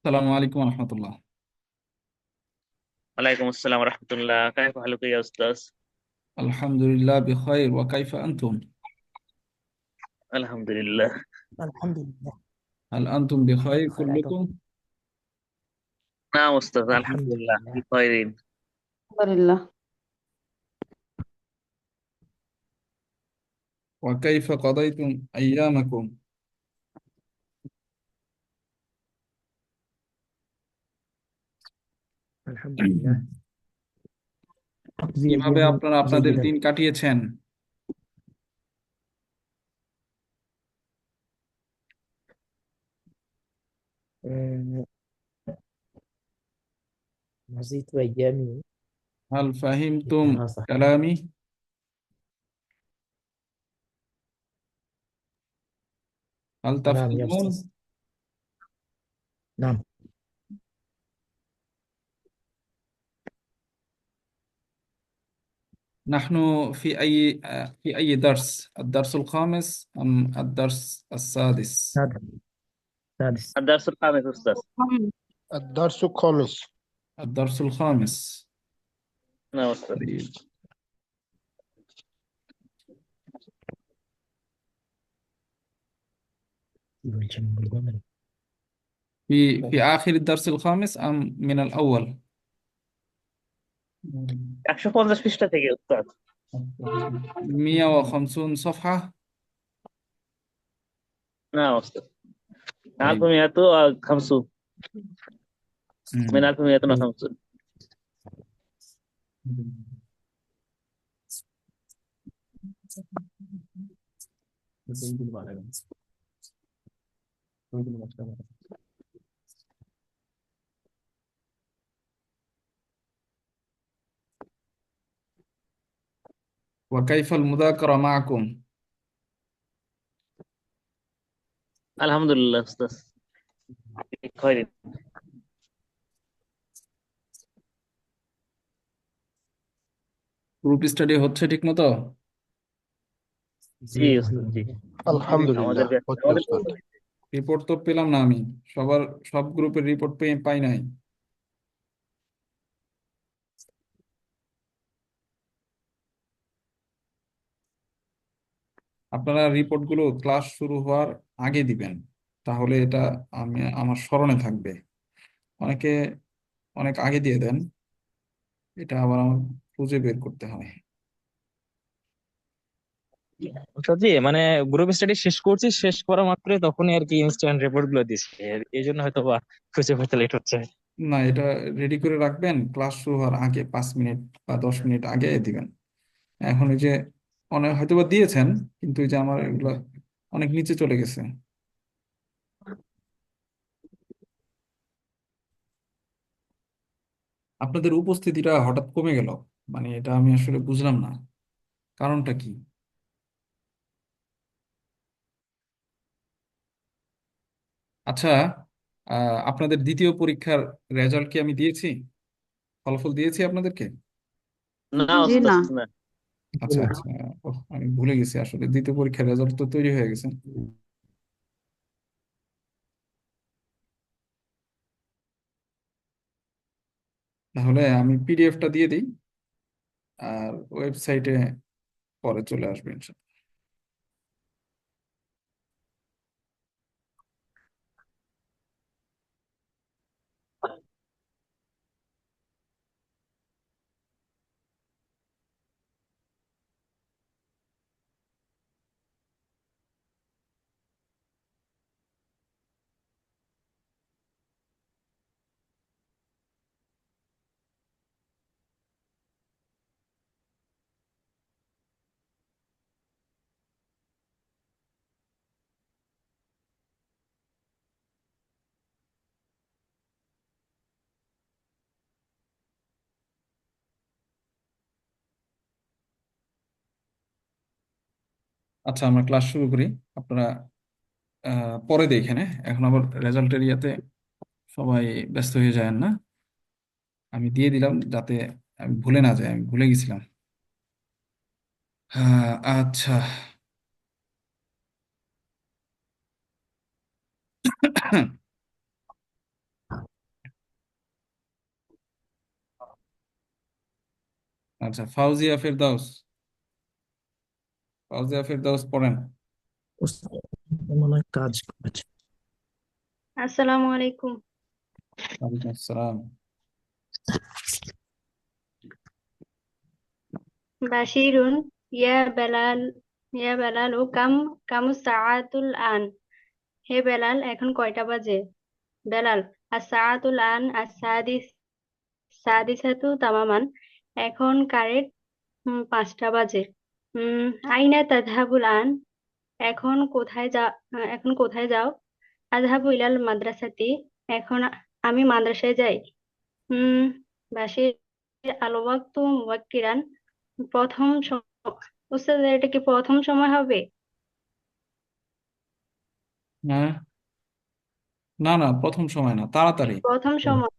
السلام عليكم ورحمة الله. وعليكم السلام ورحمة الله. كيف حالك يا أستاذ؟ الحمد لله بخير، وكيف أنتم؟ الحمد لله. الحمد لله. هل أنتم بخير بخير عدو. كلكم؟ نعم أستاذ، الحمد الحمد لله لله. بخير. الحمد لله. وكيف قضيتم أيامكم؟ الحمد لله. أقضي কিভাবে أيامي আপনারা আপনাদের جيدا. দিন কাটিয়েছেন? آه، نسيت أيامي هل فهمتم بالدراسة. كلامي؟ هل نعم يا أستاذ. تفهمون؟ نعم. نحن في أي درس؟ الدرس الخامس أم الدرس السادس؟ سادس. الدرس الخامس أستاذ. الدرس الخامس. الدرس الخامس. نعم أستاذ. طيب. في آخر الدرس الخامس أم من الأول؟ 150 পৃষ্ঠা থেকে উস্তাদ। 150 صفحة. نعم أستاذ. طيب. 1150 من مم. 1150. وكيف المذاكرة معكم؟ الحمد لله أستاذ بخير. গ্রুপ স্টাডি হচ্ছে ঠিক মতো? জি উস্তাদ, জি। الحمد আমাদের لله. হচ্ছে আমাদের উস্তাদ। রিপোর্ট তো পেলাম না আমি। সব গ্রুপের রিপোর্ট পাই নাই। আপনারা রিপোর্ট গুলো ক্লাস শুরু হওয়ার আগে দিবেন, তাহলে এটা আমার স্মরণে থাকবে। অনেকে অনেক আগে দিয়ে দেন, এটা আবার আমার খুঁজে বের করতে হয়। অর্থাৎ জি মানে গ্রুপ স্টাডি শেষ করছি, শেষ করা মাত্রই তখনই আর কি ইনস্ট্যান্ট রিপোর্ট গুলো দিচ্ছে। এই জন্য হয়তো বা খুঁজে পেতে লেট হচ্ছে। না, এটা রেডি করে রাখবেন, ক্লাস শুরু হওয়ার আগে 5 মিনিট বা 10 মিনিট আগে দিবেন। এখন ওই যে অনেক হয়তো বা দিয়েছেন, কিন্তু ওই যে আমার এগুলো অনেক নিচে চলে গেছে। আপনাদের উপস্থিতিটা হঠাৎ কমে গেল, মানে এটা আমি আসলে বুঝলাম না, কারণটা কি? আচ্ছা, আপনাদের দ্বিতীয় পরীক্ষার রেজাল্ট কি আমি দিয়েছি? ফলাফল দিয়েছি আপনাদেরকে? না জি উস্তাদ, না। না। আচ্ছা আচ্ছা। ওহ, আমি ভুলে গেছি, আসলে দ্বিতীয় পরীক্ষার রেজাল্ট তো তৈরি হয়ে গেছে। তাহলে আমি পিডিএফটা দিয়ে দিই, আর ওয়েবসাইটে পরে চলে আসবে ইনশাল্লাহ। আচ্ছা, আমরা ক্লাস শুরু করি। আপনারা পরে দেখেন, হ্যাঁ? এখন আবার রেজাল্টের ইয়াতে সবাই ব্যস্ত হয়ে যায় না। আমি দিয়ে দিলাম যাতে আমি ভুলে না যাই, আমি ভুলে গেছিলাম। হ্যাঁ, আচ্ছা। আচ্ছা, ফাউজিয়া ফেরদাউস। ফাউজিয়া ফেরদাউস পড়েন। উস্তাদ মনে হয় কাজ করেছে। আসসালামু আলাইকুম। ওয়ালাইকুম আসসালাম। বাশিরুন ইয়া বেলাল, ইয়া বেলাল ও কামু সাআতুল আন। হে বেলাল, এখন কয়টা বাজে? বেলাল: আস-সাআতুল আন সাদিসাতু তামামান। এখন কারেক্ট 5টা বাজে। উম আইনা তাযহাবুল আন। এখন কোথায় যা এখন কোথায় যাও? আযহাবু ইলাল মাদ্রাসাতি। এখন আমি মাদ্রাসায় যাই। হুম বাসির আল ওয়াক্তু মুবাক্কিরান। প্রথম উস্তাদ, এটা কি প্রথম সময় হবে? হ্যাঁ, না না, প্রথম সময় না, তাড়াতাড়ি। প্রথম সময়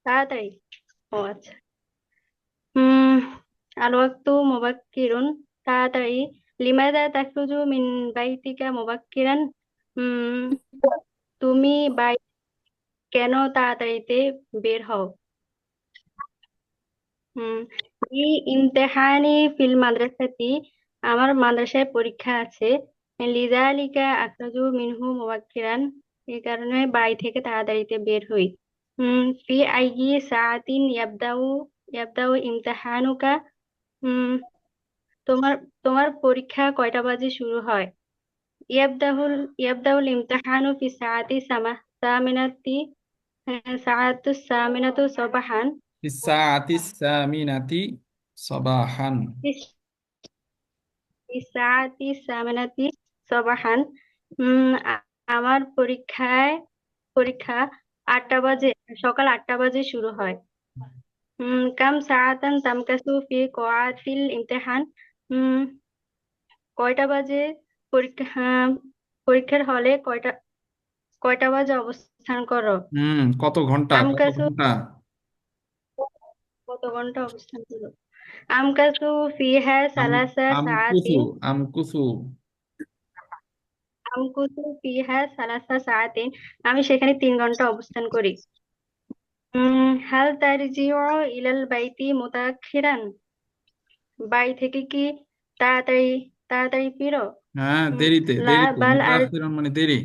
তাড়াতাড়ি। ও আচ্ছা। হুম আল ওয়াক্তু মুবাক্কিরুন, তাড়াতাড়ি। লিমাযা তাখরুজু মিন বাইতিকা মুবাক্কিরান। হুম তুমি কেন তাড়াতাড়িতে বের হও? হুম ই ইমতেহানি ফিল মাদ্রাসাতি। আমার মাদ্রাসায় পরীক্ষা আছে। লিযালিকা আখরাজু মিনহু মুবাক্কিরান। এই কারণে বাড়ি থেকে তাড়াতাড়িতে বের হই। ফি আইয়ি সাআতিন ইয়াবদাউ ইমতিহানুকা। হুম তোমার তোমার পরীক্ষা কয়টা বাজে শুরু হয়? ইয়াবদাউল ইমতিহানু ফি সামিনাতি, সাআতু সামিনাতু সাবাহান। ফিস সামিনাতি সাবাহান। সাআতি সামিনাতি সাবাহান। আমার পরীক্ষা 8টা বাজে, সকাল 8টা বাজে শুরু হয়। কাম সাআতান তামকাসু ফি কওয়াতিল ইমতিহান। উম কয়টা বাজে পরীক্ষার হলে কয়টা বাজে অবস্থান করো? কত ঘন্টা, কত আমকাসু ঘন্টা? কত ঘন্টা অবস্থান করো? আমকাসু ফিহা আম সালাসা আমকুসু সাআতিন। আমকুসু আমকুসু ফিহা সালাসা সাআতিন। আমি সেখানে 3 ঘন্টা অবস্থান করি। হাল তারজিউ ইলাল বাইতি মুতাআখিরান। বাড়ি থেকে কি তাড়াতাড়ি তাড়াতাড়ি ফিরো? হ্যাঁ, উম, দেরিতে লা দেরিতে, বাল আর মুতাআখিরান মানে দেরি।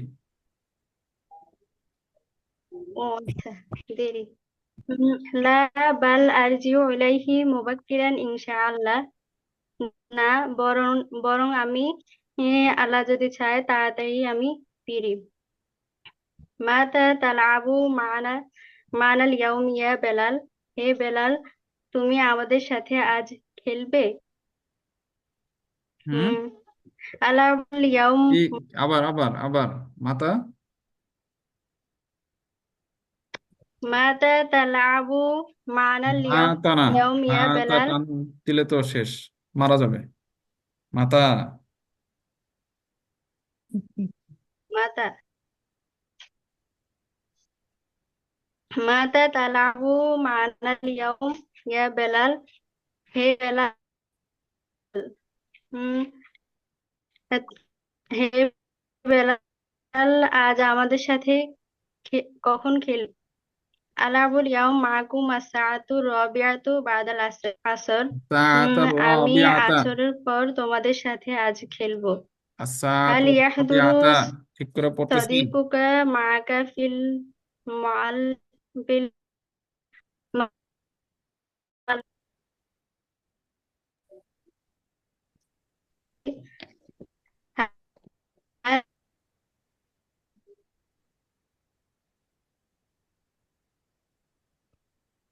ও আচ্ছা, দেরি। উম, লা বাল আরজিউ ইলাইহি মুবাক্কিরান ইনশাআল্লাহ। না, বরং বরং আমি, আল্লাহ যদি চায়, তাড়াতাড়ি আমি ফিরি। মাতা তালাবু মানা মানাল ইয়াউম ইয়া বেলাল। হে বেলাল, তুমি আমাদের সাথে আজ খেলবে? হুম হুম আলাবুল ইয়াউম কি? আবার আবার আবার মাতা। মাতা তালাবু মানাল মাতা না, ইয়াউম ইয়া মাতা বেলাল। টান দিলে তো শেষ, মারা যাবে। মাতা। মাতা মাতা তালাবু মানাল ইয়াউম ইয়া বেলাল। হে বেলাল, হুম হে বেলাল, আজ আমাদের সাথে কখন খেলবে? আলাবুল ইয়াউম মাকুম আস-সাআতু রাবিআতু বাদাল আসর। সাআতা আমি রাবিআতা। আসরের পর তোমাদের সাথে আজ খেলবো। হাল সাআতু ইয়াহদুরু রাবিআতা। ঠিক করে পড়তেছি। সাদিকুকা মাআকা ফিল মাল বিল মাল- হ্যাঁ,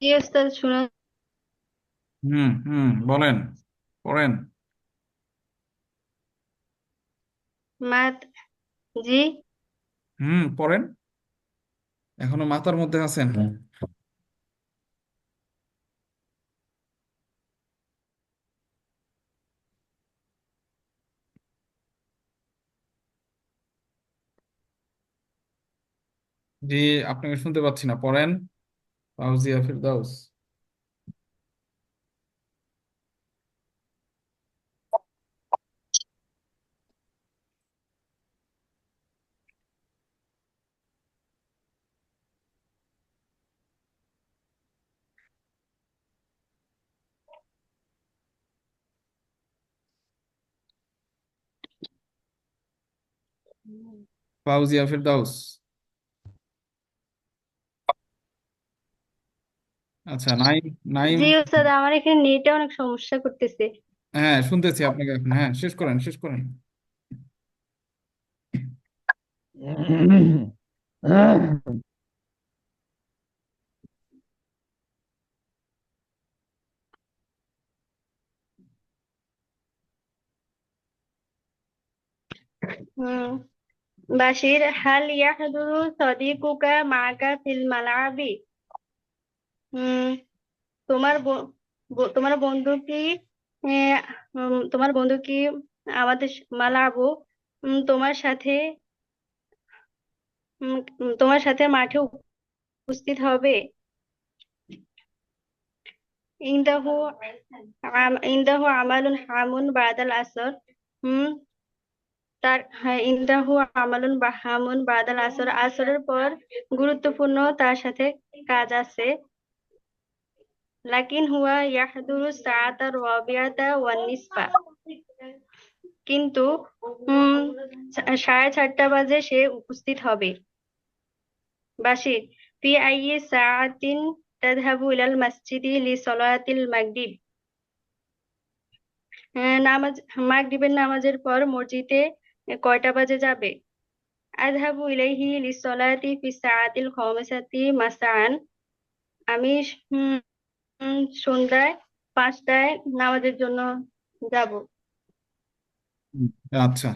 জি ওস্তাদ, শুনে বলেন, পড়েন। মাত জি। পড়েন। এখনো মাথার মধ্যে আছেন? জি, আপনাকে শুনতে পাচ্ছি না, পড়েন। ফাউজিয়া ফিরদাউস। ফাউজিয়া ফেরদাউস। আচ্ছা, নাইম। নাইম। জি উস্তাদ, আমার এখানে নেটে অনেক সমস্যা করতেছে। হ্যাঁ, শুনতেছি আপনাকে এখন। হ্যাঁ, শেষ করেন, শেষ করেন। হুম। বাশির, হাল ইয়াহদুরু সাদিকুকা মাকা ফিল মালাবি। হুম। তোমার তোমার বন্ধু কি তোমার বন্ধু কি আমাদের মালাবু তোমার সাথে তোমার সাথে মাঠে উপস্থিত হবে? ইনদাহু ইনদাহু আমালুন হামুন বাদাল আসর। হুম। হ্যাঁ, ইনদাহু আমালুন হামুন বাদাল আসর, আসরের পর গুরুত্বপূর্ণ তার সাথে কাজ আছে। লাকিন হুয়া ইয়াহদুরু সাআতা রাবিআতা ওয়ান নিসফা। কিন্তু 4:30 বাজে সে উপস্থিত হবে। বাশির, ফি আইয়ি সাআতিন তাযহাবু ইলাল মসজিদি লিসলাতিল মাগরিব। নামাজ মাগরিবের নামাজের পর মসজিদে কয়টা বাজে যাবে? আযহাবু ইলাইহি লিসলাতি ফি সাআতিল খামিসাতি মাসাআন। আমি উম, সন্ধ্যায় 5টায় নামাজের জন্য যাব। হুম, আচ্ছা।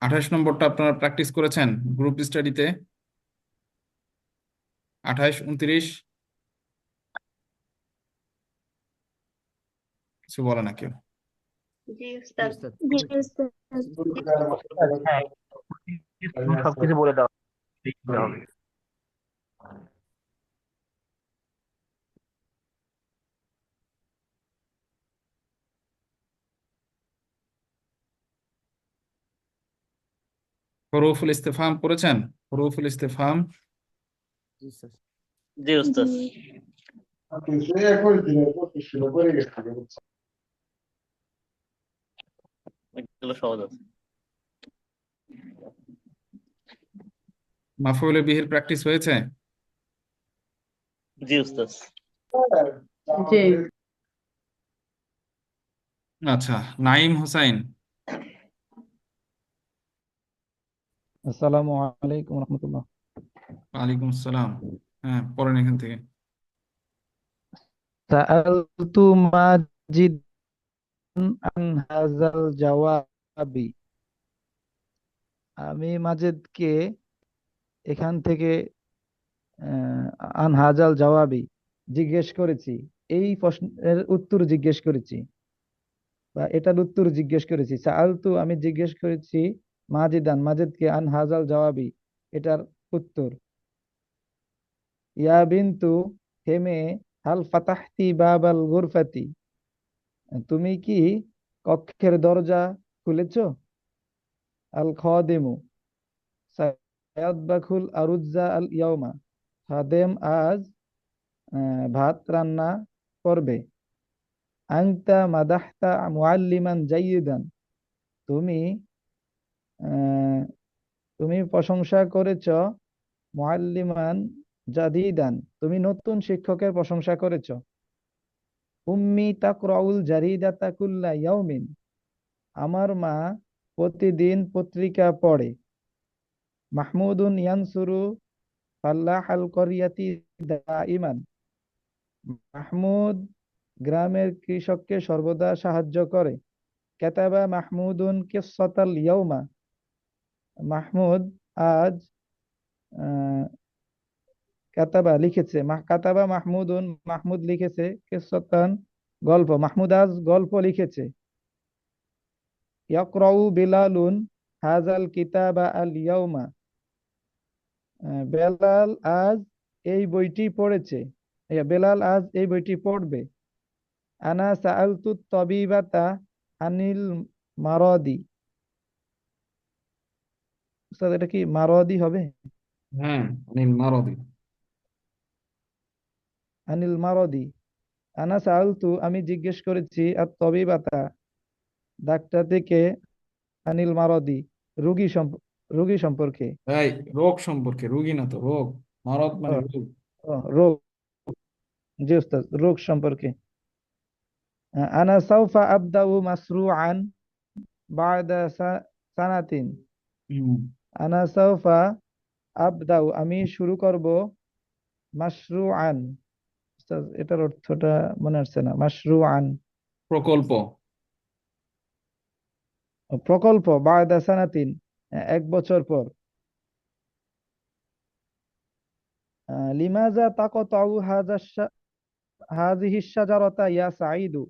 28 নম্বরটা আপনারা প্র্যাকটিস করেছেন গ্রুপ স্টাডিতে? 28, 29 কিছু বলে না কেউ? জি উস্তাদ। জি উস্তাদ। হ্যাঁ, সবকিছু বলে দেওয়া দিতে হবে। হরুফুল ইস্তেফহাম পড়েছেন? হরুফুল ইস্তেফহাম। জি উস্তাদ। জি। এগুলো সহজ আছে। মাফউলে বিহির প্র্যাকটিস হয়েছে? জি উস্তাদ। জি। আচ্ছা, নাইম হোসাইন। আসসালামু আলাইকুম রহমতুল্লাহ। ওয়ালাইকুম আসসালাম। হ্যাঁ, পড়েন এখান থেকে। সাআলতু মাজিদ আন হাযাল জাওয়াবি। আমি মাজিদকে এখান থেকে আন হাযাল জাওয়াবি জিজ্ঞেস করেছি, এই প্রশ্নের উত্তর জিজ্ঞেস করেছি, বা এটার উত্তর জিজ্ঞেস করেছি। সাআলতু আমি জিজ্ঞেস করেছি মাজিদকে আন হাযাল জাওয়াবি এটার উত্তর। ইয়া বিন্তু, হে মেয়ে, হাল ফাতাহতি বাবাল গুরফাতি, তুমি কি কক্ষের দরজা খুলেছো? আল খাদিমু সায়াতবাকুল আরুজ্জা আল ইয়াউমা, খাদেম আজ ভাত রান্না করবে। আনতা মাদাহতা মুআল্লিমান জাইয়িদান, তুমি আহ, তুমি প্রশংসা করেছো মুআল্লিমান জাদিদান, তুমি নতুন শিক্ষকের প্রশংসা করেছো। উম্মি তাকরাউল জারিদাতা কুল্লা ইয়াউমিন, আমার মা প্রতিদিন পত্রিকা পড়ে। মাহমুদুন ইয়ানসুরু ফাল্লাহাল করিয়াতি দাইমান, মাহমুদ গ্রামের কৃষককে সর্বদা সাহায্য করে। কাতাবা মাহমুদুন কিসসাতাল ইয়াউমা, মাহমুদ আজ আহ, কাতাবা মাহমুদুন, মাহমুদ লিখেছে কিসসাতান গল্প, মাহমুদ আজ গল্প লিখেছে। ইয়াকরাউ বিলালুন হাজাল কিতাবা আল ইয়াউমা, বেলাল আজ এই বইটি পড়েছে, বেলাল আজ এই বইটি পড়বে। আনা সাআলতু তবিবাতা আনিল মারাদি, উস্তাদ এটা কি মারাদি হবে? হ্যাঁ, অনিল মারদি। আনিল মারাদি। আনা সাআলতু আমি জিজ্ঞেস করেছি আর তবিবাতা ডাক্তার থেকে, আনিল মারদি, রোগী রোগী সম্পর্কে। এই রোগ সম্পর্কে, রুগী না তো, রোগ। মারদ ও মানে রোগ। ও, রোগ, জি উস্তাদ, রোগ সম্পর্কে। আনা সাউফা আবদাউ মাসরুআন বা'দা সানাতিন। হুম। আনা সাউফা আবদাউ, আমি শুরু করব, মাশরুআন, উস্তাদ এটার অর্থটা মনে আসছে না। মাশরুআন, প্রকল্প। প্রকল্প, বা'দা সানাতিন, এক বছর পর। লিমাজা তাকতাউ হাযিহি শাজারাতা ইয়া সাঈদু,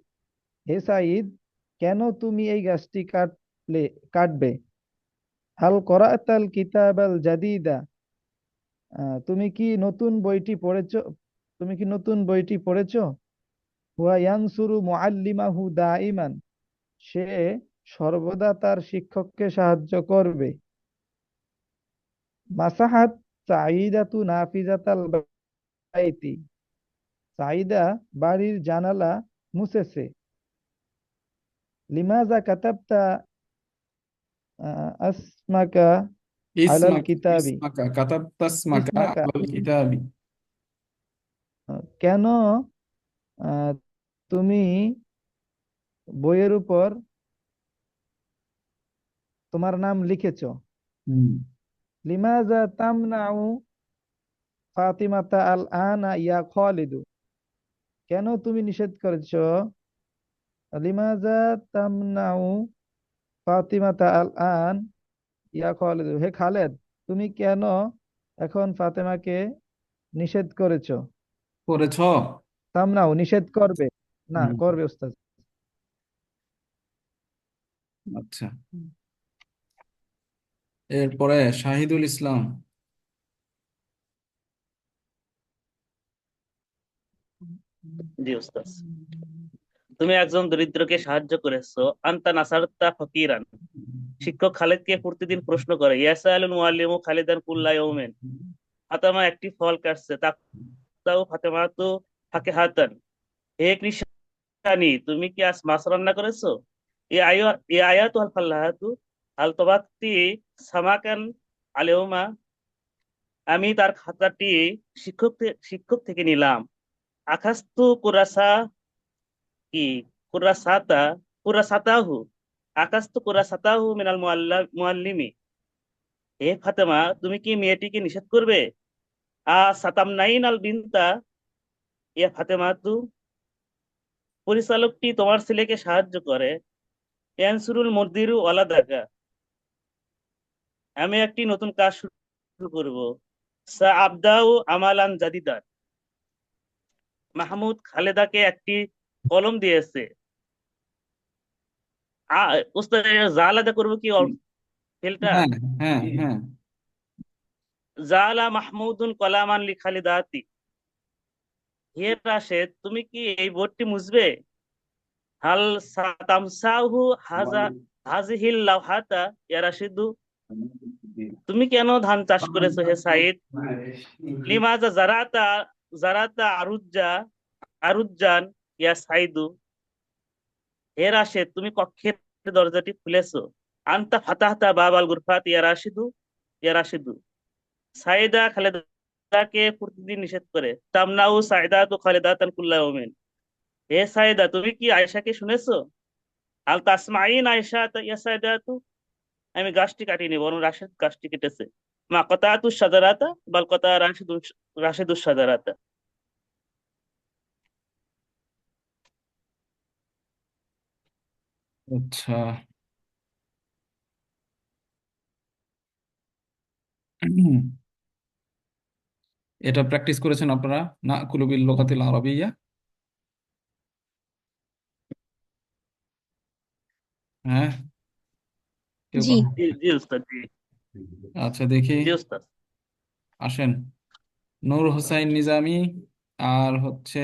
হে সাঈদ, কেন তুমি এই গাছটি কাটবে? হাল করাতাল কিতাবাল জাদিদা, তুমি কি নতুন বইটি পড়েছো? তুমি কি নতুন বইটি পড়েছো? হুয়া ইয়ানসুরু মুআল্লিমাহু দাইমান, সে সর্বদা তার শিক্ষককে সাহায্য করবে। মাসাহাত সাঈদাতু নাফিজাতাল বাইতি, সাঈদা বাড়ির জানালা মুছেছে। লিমাজা কাতাবতা আসমাকা আলাল ইসমাক কিতাবি, ইসমাকা কাতাবতাসমাকা ইসমাকা, আলাল কিতাবি। কেন আহ, তুমি বইয়ের উপর তোমার নাম লিখেছো? হুম। লিমাজা তামনাউ ফাতিমাতা আল আনা ইয়া খালিদু, কেন তুমি নিষেধ করেছো? লিমাজা তামনাউ ফাতিমাতা আল আন ইয়া খালিদু, হে খালেদ, তুমি কেন এখন ফাতেমাকে নিষেধ করেছো? করেছ। তামনাউ, নিষেধ করবে, না হুম। করবে উস্তাদ। আচ্ছা, এরপরে শাহিদুল ইসলাম। জি উস্তাদ। তুমি একজন দরিদ্রকে সাহায্য করেছো। আনতা নাসারতা ফকিরান, শিক্ষক খালিদকে প্রতিদিন প্রশ্ন করে। ইয়াসালুল মুআল্লিমু খালিদান কুল্লা ইয়াউমিন, ফাতেমা একটি ফল কাটছে। তাও ফাতেমা তো ফাকিহাতান, হে কৃষানি, তুমি কি আজ মাছ রান্না করেছো? এ আয়াতু আল ফাল্লাহাতু আল তবাক্তি সামাকান আলেউমা, আমি তার খাতাটি শিক্ষক থেকে নিলাম। আখাস্তু কুরাসা কি কুরাসাতা কুরাসাতাহু, আকাস্তু কুরাসাতাহু মিনাল মুআল্লিমি, হে ফাতেমা, তুমি কি মেয়েটিকে নিষেধ করবে? সাতামনাইন আল বিনতা ইয়া ফাতেমা তু, পরিচালকটি তোমার ছেলেকে সাহায্য করে। ইয়ানসুরুল মুদিরু ওয়ালাদাকা, আমি একটি নতুন কাজ শুরু করব। সা আবদাউ আমালান জাদিদান, মাহমুদ খালেদাকে একটি কলম দিয়েছে। উস্তাদ, যা আলাদা করবো কি ফেলটা? হ্যাঁ, হ্যাঁ, হ্যাঁ। জালা মাহমুদুন কলামান লি খালিদাতি, হে রাশেদ, তুমি কি এই বোর্ডটি মুছবে? হাল সাতামসাহু হাজিহিল লাওহাতা ইয়া রাশিদু, তুমি কেন ধান চাষ করেছো হে সাইদ? লিমাজা জারাতা আরুজ্জান ইয়া সাইদু, হে রাশেদ, তুমি কক্ষের দরজাটি খুলেছো। আনতা ফাতাহতা বাবাল গুরফাত ইয়া রাশিদু, সাইদা খালেদাকে প্রতিদিন নিষেধ করে। তামনাউ সাইদাতু খালিদাতান কুল্লা ইয়াউমিন, হে সাইদা, তুমি কি আয়েশাকে শুনেছো? আল তাসমাইন আয়েশা ইয়া সাইদাতু, আমি গাছটি কাটিনি, বরং রাশেদ গাছটি কেটেছে। মা কতাতু শাজারাতা বাল কতা রাশেদু শাজারাতা। আচ্ছা। এটা প্র্যাকটিস করেছেন আপনারা? না কুলুবিল লোকাতিল আরবিয়া। হ্যাঁ, কেউ জি। কথা। জি জি উস্তাদ, জি আচ্ছা, দেখি। জি উস্তাদ। আসেন, নূর হোসাইন নিজামী আর হচ্ছে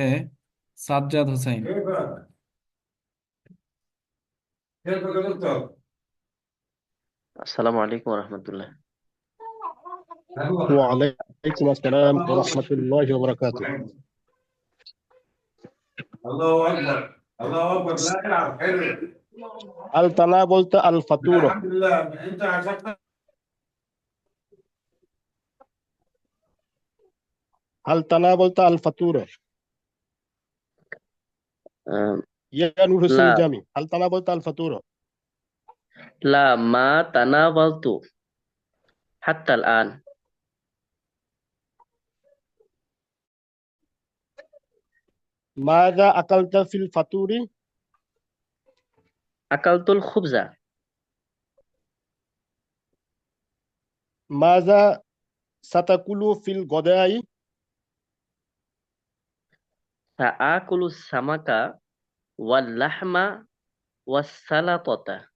সাজ্জাদ হোসাইন। আসসালামু আলাইকুম রহমতুল্লাহ। وعليكم السلام ورحمة الله وبركاته. الله اكبر، الله اكبر، لا العب حلو. هل تناولت الفطور؟ هل تناولت الفطور؟ يا نور لا السنجامي، هل تناولت الفطور؟ لا ما تناولت حتى الآن. ماذا أكلت في الفطور؟ أكلت الخبز. ماذا ستأكل في الغداء؟ سآكل السمك واللحم والسلطة.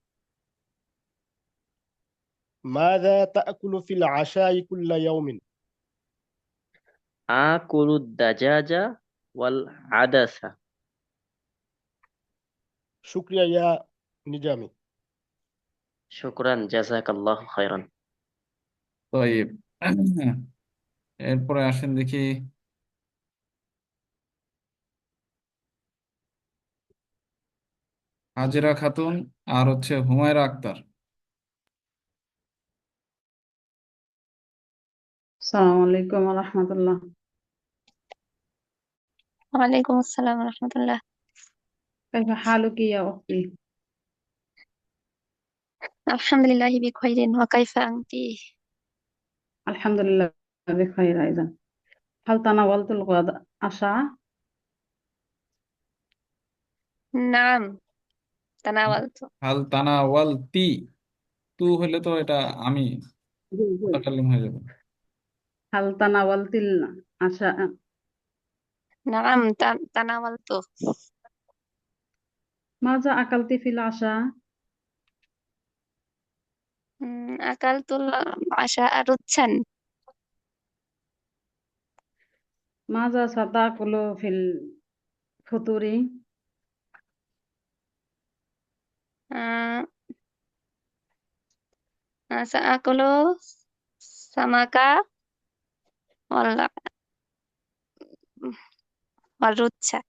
ماذا تأكل في العشاء كل يوم؟ آكل الدجاج والعدس. شكرا يا نجامي. شكرا جزاك الله خيرا. طيب এরপরে আসেন দেখি হাজেরা খাতুন আর হচ্ছে হুমায়রা আক্তার। السلام عليكم ورحمة الله. وعليكم السلام ورحمة الله. كيف حالك يا أختي؟ الحمد لله بخير، وكيف أنت؟ الحمد لله بخير أيضا. هل تناولت الغداء عشاء؟ نعم تناولت. হাল তানাওয়ালতি, তু হলে তো এটা আমি মুতাকাল্লিম হয়ে যাবে। هل تناولت العشاء؟ نعم تناولت. ماذا أكلت في العشاء؟ أكلت العشاء رتشا. ماذا ستأكل في الفطور؟ آه، سآكل سمك والرتشا.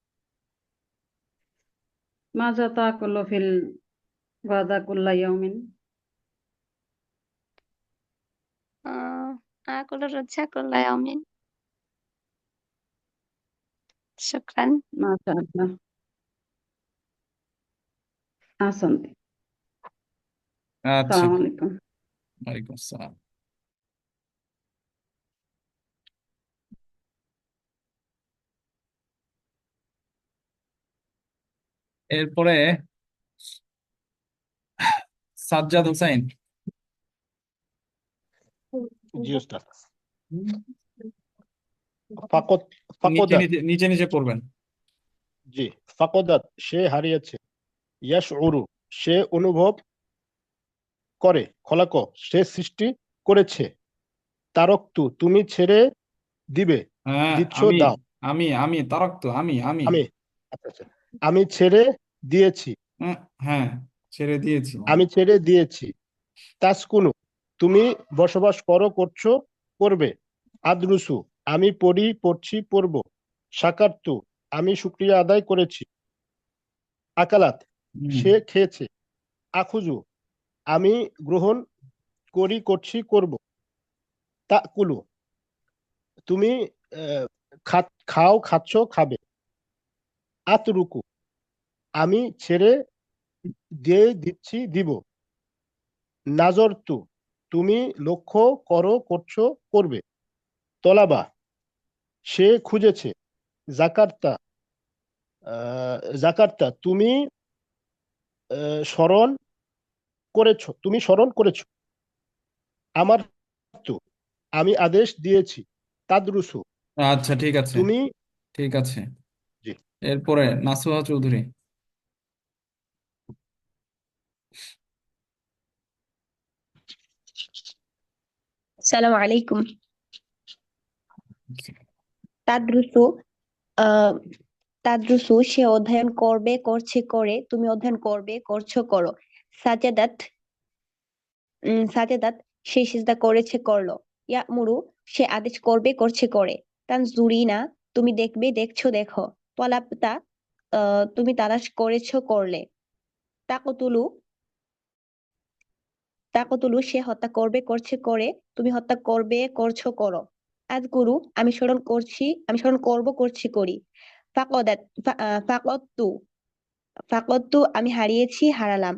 ماذا تأكل في الغداء كل يوم؟ آكل الرتشا كل يوم. شكرا. ما شاء الله، أحسنت. আচ্ছা, السلام عليكم. ওয়ালাইকুম আসসালাম। এরপরে সাজ্জাদ হোসাইন। জি উস্তাদ। ফাকত নিচে ফাকদাত, নিচে নিচে নিচে পড়বেন। জি, ফাকদাত সে হারিয়েছে। ইয়াশউরু সে অনুভব করে। খলাক সে সৃষ্টি করেছে। তারকতু তুমি ছেড়ে দিবে, হ্যাঁ, দিচ্ছ আমি দাও। আমি আমি তারাক্তু, আমি আমি আমি আচ্ছা আচ্ছা, আমি ছেড়ে দিয়েছি, হ্যাঁ, ছেড়ে দিয়েছি। আমি ছেড়ে দিয়েছি। তাসকুনু তুমি বসবাস করো, করছো, করবে। আদরুসু আমি পড়ি, পড়ছি, পড়ব। সাকারতু আমি শুকরিয়া আদায় করেছি। আকালাত হুম, সে খেয়েছে। আখুজু আমি গ্রহণ করি, করছি, করব। তাকুলু তুমি খাও, খাচ্ছ, খাবে। আতরুকু আমি ছেড়ে দিয়ে দিচ্ছি, দিব। নাজরতু তুমি লক্ষ্য করো, করছো, করবে। তলাবা সে খুঁজেছে। জাকার্তা জাকার্তা তুমি স্মরণ করেছো, তুমি স্মরণ করেছো। আমার তো আমি আদেশ দিয়েছি। তাদরুসু আচ্ছা, ঠিক আছে, তুমি ঠিক আছে। জি এরপরে নাসুহা চৌধুরী। সালাম আলাইকুম। তাদরুসু আহ তাদরুসু সে অধ্যয়ন করবে, করছে, করে। তুমি অধ্যয়ন করবে, করছো, করো। সাজেদাত সাজেদাত সে সিজদা করেছে, করলো। ইয়ামুরু সে আদেশ করবে, করছে, করে। তানজুরিনা তুমি দেখবে, দেখছো, দেখো। তলাবতা তুমি তালাশ করেছো, করলে। তাকতুলু তাকতুলু সে হত্যা করবে করছে করে, তুমি হত্যা করবে করছো করো। আযকুরু আমি স্মরণ করব করছি করি। ফাকদাত ফাকদতু ফাকদতু আমি হারিয়েছি হারালাম।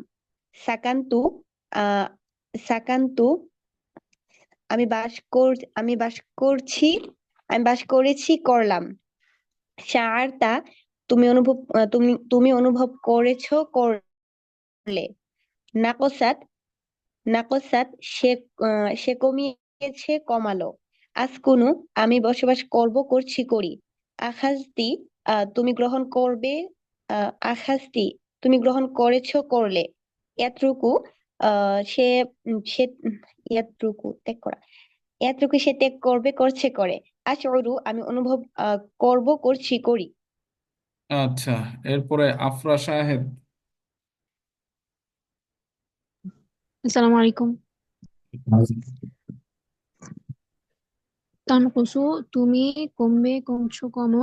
সাকান্তু আহ সাকান্তু আমি বাস করছি আমি বাস করেছি করলাম। শাআরতা তুমি অনুভব করেছো করলে। নাকসাত নাকসাত সে কমিয়েছে কমালো। আসকুনু আমি বসবাস করব করছি করি। আখাজতি তুমি গ্রহণ করবে আখাজতি তুমি গ্রহণ করেছো করলে। ইয়াতরুকু সে সে ইয়াতরুকু ত্যাগ করা। ইয়াতরুকু সে ত্যাগ করবে করছে করে। আশউরু আমি অনুভব করব করছি করি। আচ্ছা, এরপরে আফরা শাহেদ। আসসালামু আলাইকুম। তানকুসু তুমি কমবে কমছো কমো।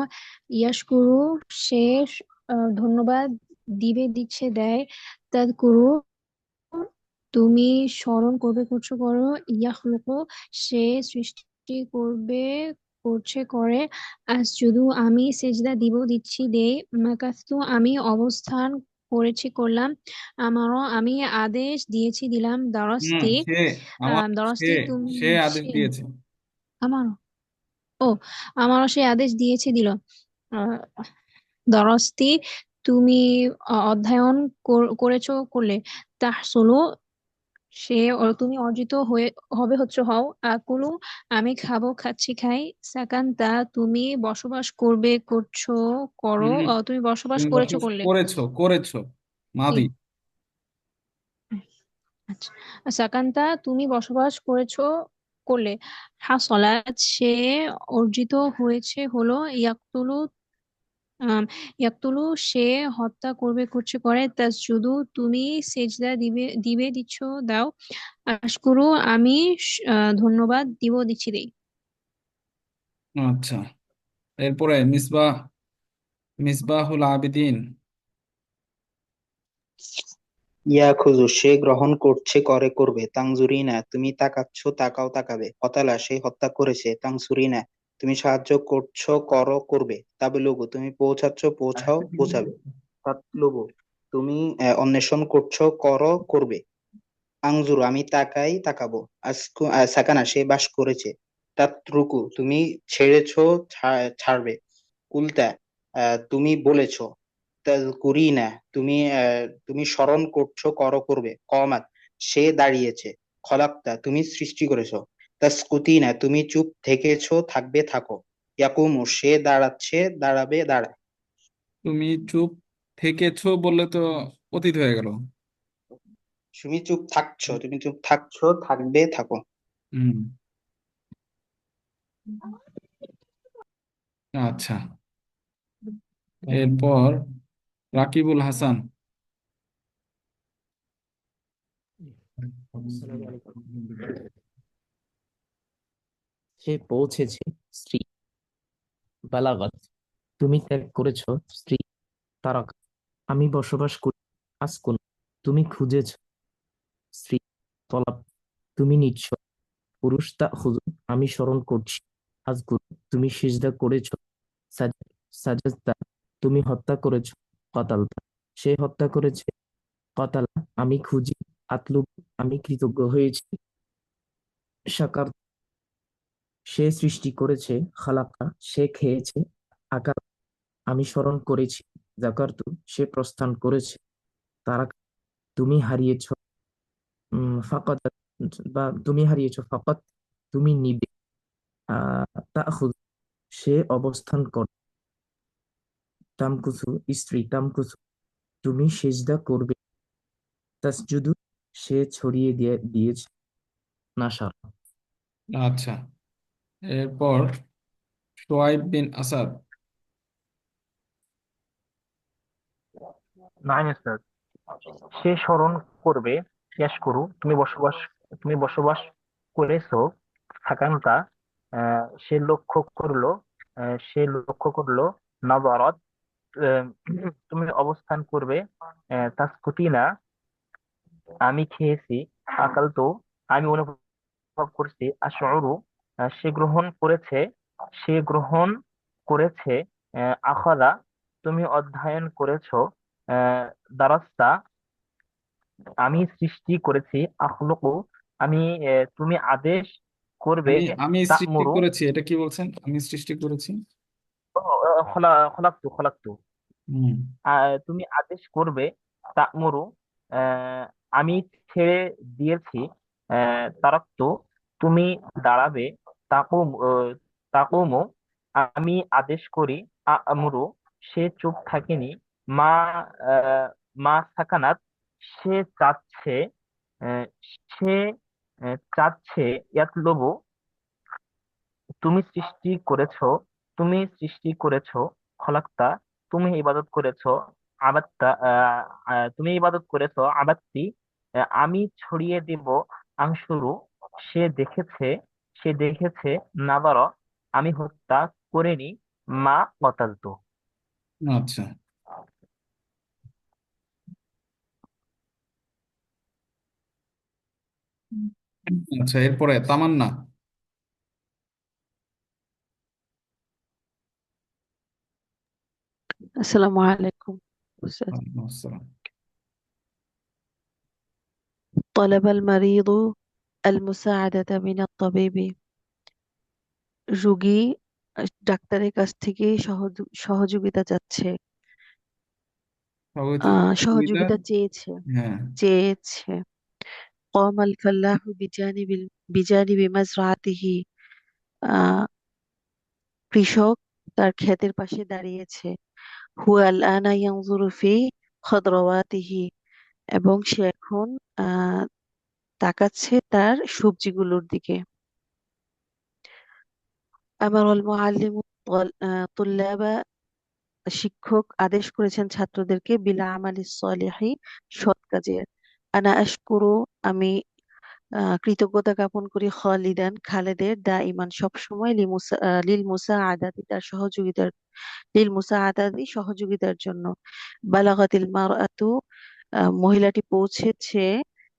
ইয়াশকুরু সে ধন্যবাদ দিবে দিচ্ছে দেয়। তাযকুরু তুমি স্মরণ করবে করছো করো। ইয়াখলুকু সে সৃষ্টি করবে করছে করে। আসজুদু আমি সেজদা দিব দিচ্ছি দেই। মাকাস্তু আমি অবস্থান করেছি করলাম। আমারও আমি আদেশ দিয়েছি দিলাম। হুম, দরস্তি সে আমার সে দরস্তি তুমি সে আদেশ দিয়েছে। আমারও ও আমারও সে আদেশ দিয়েছে দিল। আহ, দরস্তি তুমি অধ্যয়ন করেছো করলে। তাহসুলু তুমি অর্জিত হবে হচ্ছে হও। আকুলু আমি খাবো খাচ্ছি খাই। সাকান্তা তুমি বসবাস করবে করছো করো। হুম, তুমি বসবাস তুমি করেছো বসবাস করলে করেছো কি মাদি। আচ্ছা সাকান্তা তুমি বসবাস করেছো করলে। হাসলাত সে অর্জিত হয়েছে হলো। ইয়াকতুলু ইয়াকতুলু সে হত্যা করবে করছে করে। তাসজুদু তুমি সেজদা দিবে দিচ্ছ দাও। আশকুরু আমি ধন্যবাদ দিব দিচ্ছি দেই। আচ্ছা, এরপরে মিসবাহুল আবিদিন। ইয়াখুজু সে গ্রহণ করছে করে করবে। তানজুরিনা তুমি তাকাচ্ছ তাকাও তাকাবে। কতালা সে হত্যা করেছে। তানসুরিনা তুমি সাহায্য করছো করো করবে। তাবলুগু তুমি পৌঁছাচ্ছ পৌঁছাও পৌঁছাবে। তাতলুবু তুমি অন্বেষণ করছো করো করবে। আংজুরু আমি তাকাই তাকাবো। সাকানা সে বাস করেছে। তাতরুকু তুমি ছেড়েছো ছাড়বে। কুলতা তুমি বলেছো। তাযকুরিনা তুমি স্মরণ করছো করো করবে। কমাত সে দাঁড়িয়েছে। খলাক্তা তুমি সৃষ্টি করেছো। তাসকুতিনা তুমি চুপ থেকেছো থাকবে থাকো। ইয়াকুমু সে দাঁড়াচ্ছে দাঁড়াবে দাঁড়ায়। তুমি চুপ থেকেছো বললে তো অতীত হয়ে গেল। তুমি চুপ থাকছো থাকবে থাকো। হুম, আচ্ছা, এরপর রাকিবুল হাসান। আসসালামু আলাইকুম। সে পৌঁছেছে স্ত্রী। বালাগাত তুমি ত্যাগ করেছো স্ত্রী। তারাক আমি বসবাস করি। আসকুন তুমি খুঁজেছ স্ত্রী। তলাব তুমি নিচ্ছ। পুরুষ তা হুজুর আমি স্মরণ করছি। আজকুর তুমি সিজদা করেছো। সাজাদতা তুমি হত্যা করেছো। কতালতা সে হত্যা করেছে। কতালা আমি খুঁজি। আতলুব আমি কৃতজ্ঞ হয়েছি। সাকার সে সৃষ্টি করেছে। খালাকা সে খেয়েছে। আকার আমি স্মরণ করেছি। জাকারতু সে প্রস্থান করেছে। তারা তুমি হারিয়েছ। ফাকাত তুমি হারিয়েছ। ফাকাত তুমি নিবে। তাখুদ সে অবস্থান করে। তামকুসু স্ত্রী তামকুসু তুমি সেজদা করবে। তাসজুদু সে ছড়িয়ে দিয়েছে। নাসার আচ্ছা, এরপর শোয়াইব বিন আসাদ। নাইন স্যার সে স্মরণ করবে। শেষ করু তুমি বসবাস করেছো। সাকান্তা সে লক্ষ্য করলো। নাজারাত আহ, তুমি অবস্থান করবে। তাসকুতিনা, আমি খেয়েছি। আকাল তো, আমি অনুভব করছি। আশউরু, সে গ্রহণ করেছে। সে গ্রহণ করেছে। আখাদা, তুমি অধ্যয়ন করেছো। আহ, দারাস্তা, আমি সৃষ্টি করেছি। আখলুকু, আমি, তুমি আদেশ করবে। আমি সৃষ্টি তা'মুরু, করেছি, এটা কি বলছেন? আমি সৃষ্টি করেছি। খলাকতু খলাকতু, হুম। তুমি আদেশ করবে। তা'মুরু, আহ, আমি ছেড়ে দিয়েছি। তারাকতু, তুমি দাঁড়াবে। তাকুমু, আমি আদেশ করি। আমরু, সে চুপ থাকেনি। মা আহ, মা সাকানাত, সে চাচ্ছে। আহ, সে চাচ্ছে। ইয়াতলুবু, তুমি সৃষ্টি করেছো। তুমি সৃষ্টি করেছো। খলাক্তা, তুমি ইবাদত করেছো। আবাত্তা, তুমি ইবাদত করেছো। আবাত্তি, আমি ছড়িয়ে দিব। আংশুরু, সে দেখেছে। সে দেখেছে। নাদার, আমি হত্যা করিনি। মা কতালতু। আচ্ছা, আচ্ছা, এরপরে তামান্না। السلام عليكم أستاذ. ওয়ালাইকুম আসসালাম। طلب المريض المساعدة من الطبيب. রোগী ডাক্তারের কাছ থেকে সহযোগিতা চাচ্ছে, সহযোগিতা। সহযোগিতা চেয়েছে। হ্যাঁ। চেয়েছে। قام الفلاح بجانب مزرعته. আহ, কৃষক তার ক্ষেতের পাশে দাঁড়িয়েছে। হুয়া আল-আনা ইয়ানজুরু ফি খদরাওয়াতিহি, এবং সে এখন আহ তাকাচ্ছে তার সবজিগুলোর দিকে। আমারুল মুআল্লিমু তুল্লাবা, শিক্ষক আদেশ করেছেন ছাত্রদেরকে বিল আমালি সলিহি, সৎ কাজের। আনা আশকুরু, আমি কৃতজ্ঞতা জ্ঞাপন করি। খালিদান, খালেদের। দা ইমান, সবসময়। লিল মুসাআদাতি, তার সহযোগিতার। লিল মুসাআদাতি, সহযোগিতার জন্য। বালাগাতিল মারআতু, মহিলাটি পৌঁছেছে।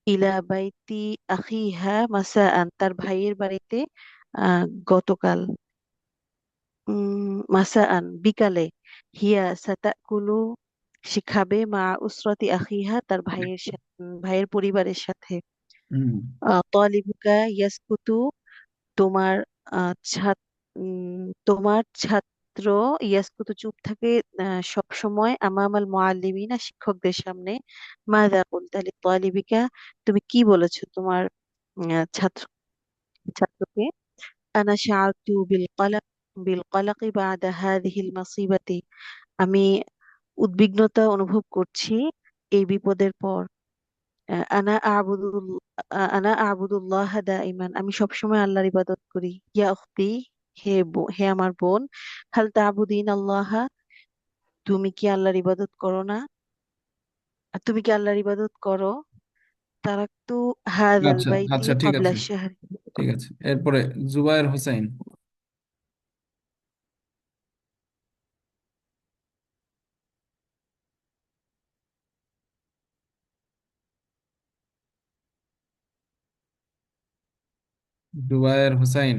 ইলা বাইতি আখিহা মাসাআন, তার ভাইয়ের বাড়িতে গতকাল। মাসাআন, বিকালে। হিয়া সাতাকুলু, সে খাবে। মা উসরাতি আখিহা, তার ভাইয়ের পরিবারের সাথে। হুম। তালিবুকা ইয়াসকুতু, তোমার তোমার ছাত্র। ইয়াসকুতু, চুপ থাকে সব সময়। আমামাল মুআল্লিমিনা, শিক্ষকদের সামনে। মাযা কুলতা লিতালিবিকা, তুমি কি বলেছো তোমার ছাত্রকে। আনা শাআরতু বিল কলাকি বাদা হাযিহিল মাসিবাতি, আমি উদ্বিগ্নতা অনুভব করছি এই বিপদের পর। আনা আবুদুল আনা আবুদুল্লাহ দাইমান, আমি সবসময় আল্লাহর ইবাদত করি। ইয়া উখতি, হে আমার বোন। হাল তা'বুদিন আল্লাহ, তুমি কি আল্লাহর ইবাদত করো না? তুমি কি আল্লাহর ইবাদত করো? তারাকতু হাযাল আচ্ছা, বাইতি আচ্ছা, ঠিক ক্বাবলা আছে, আশ-শাহরি। ঠিক আছে। এরপরে জুবায়ের হোসেন। জুবায়ের হোসেন।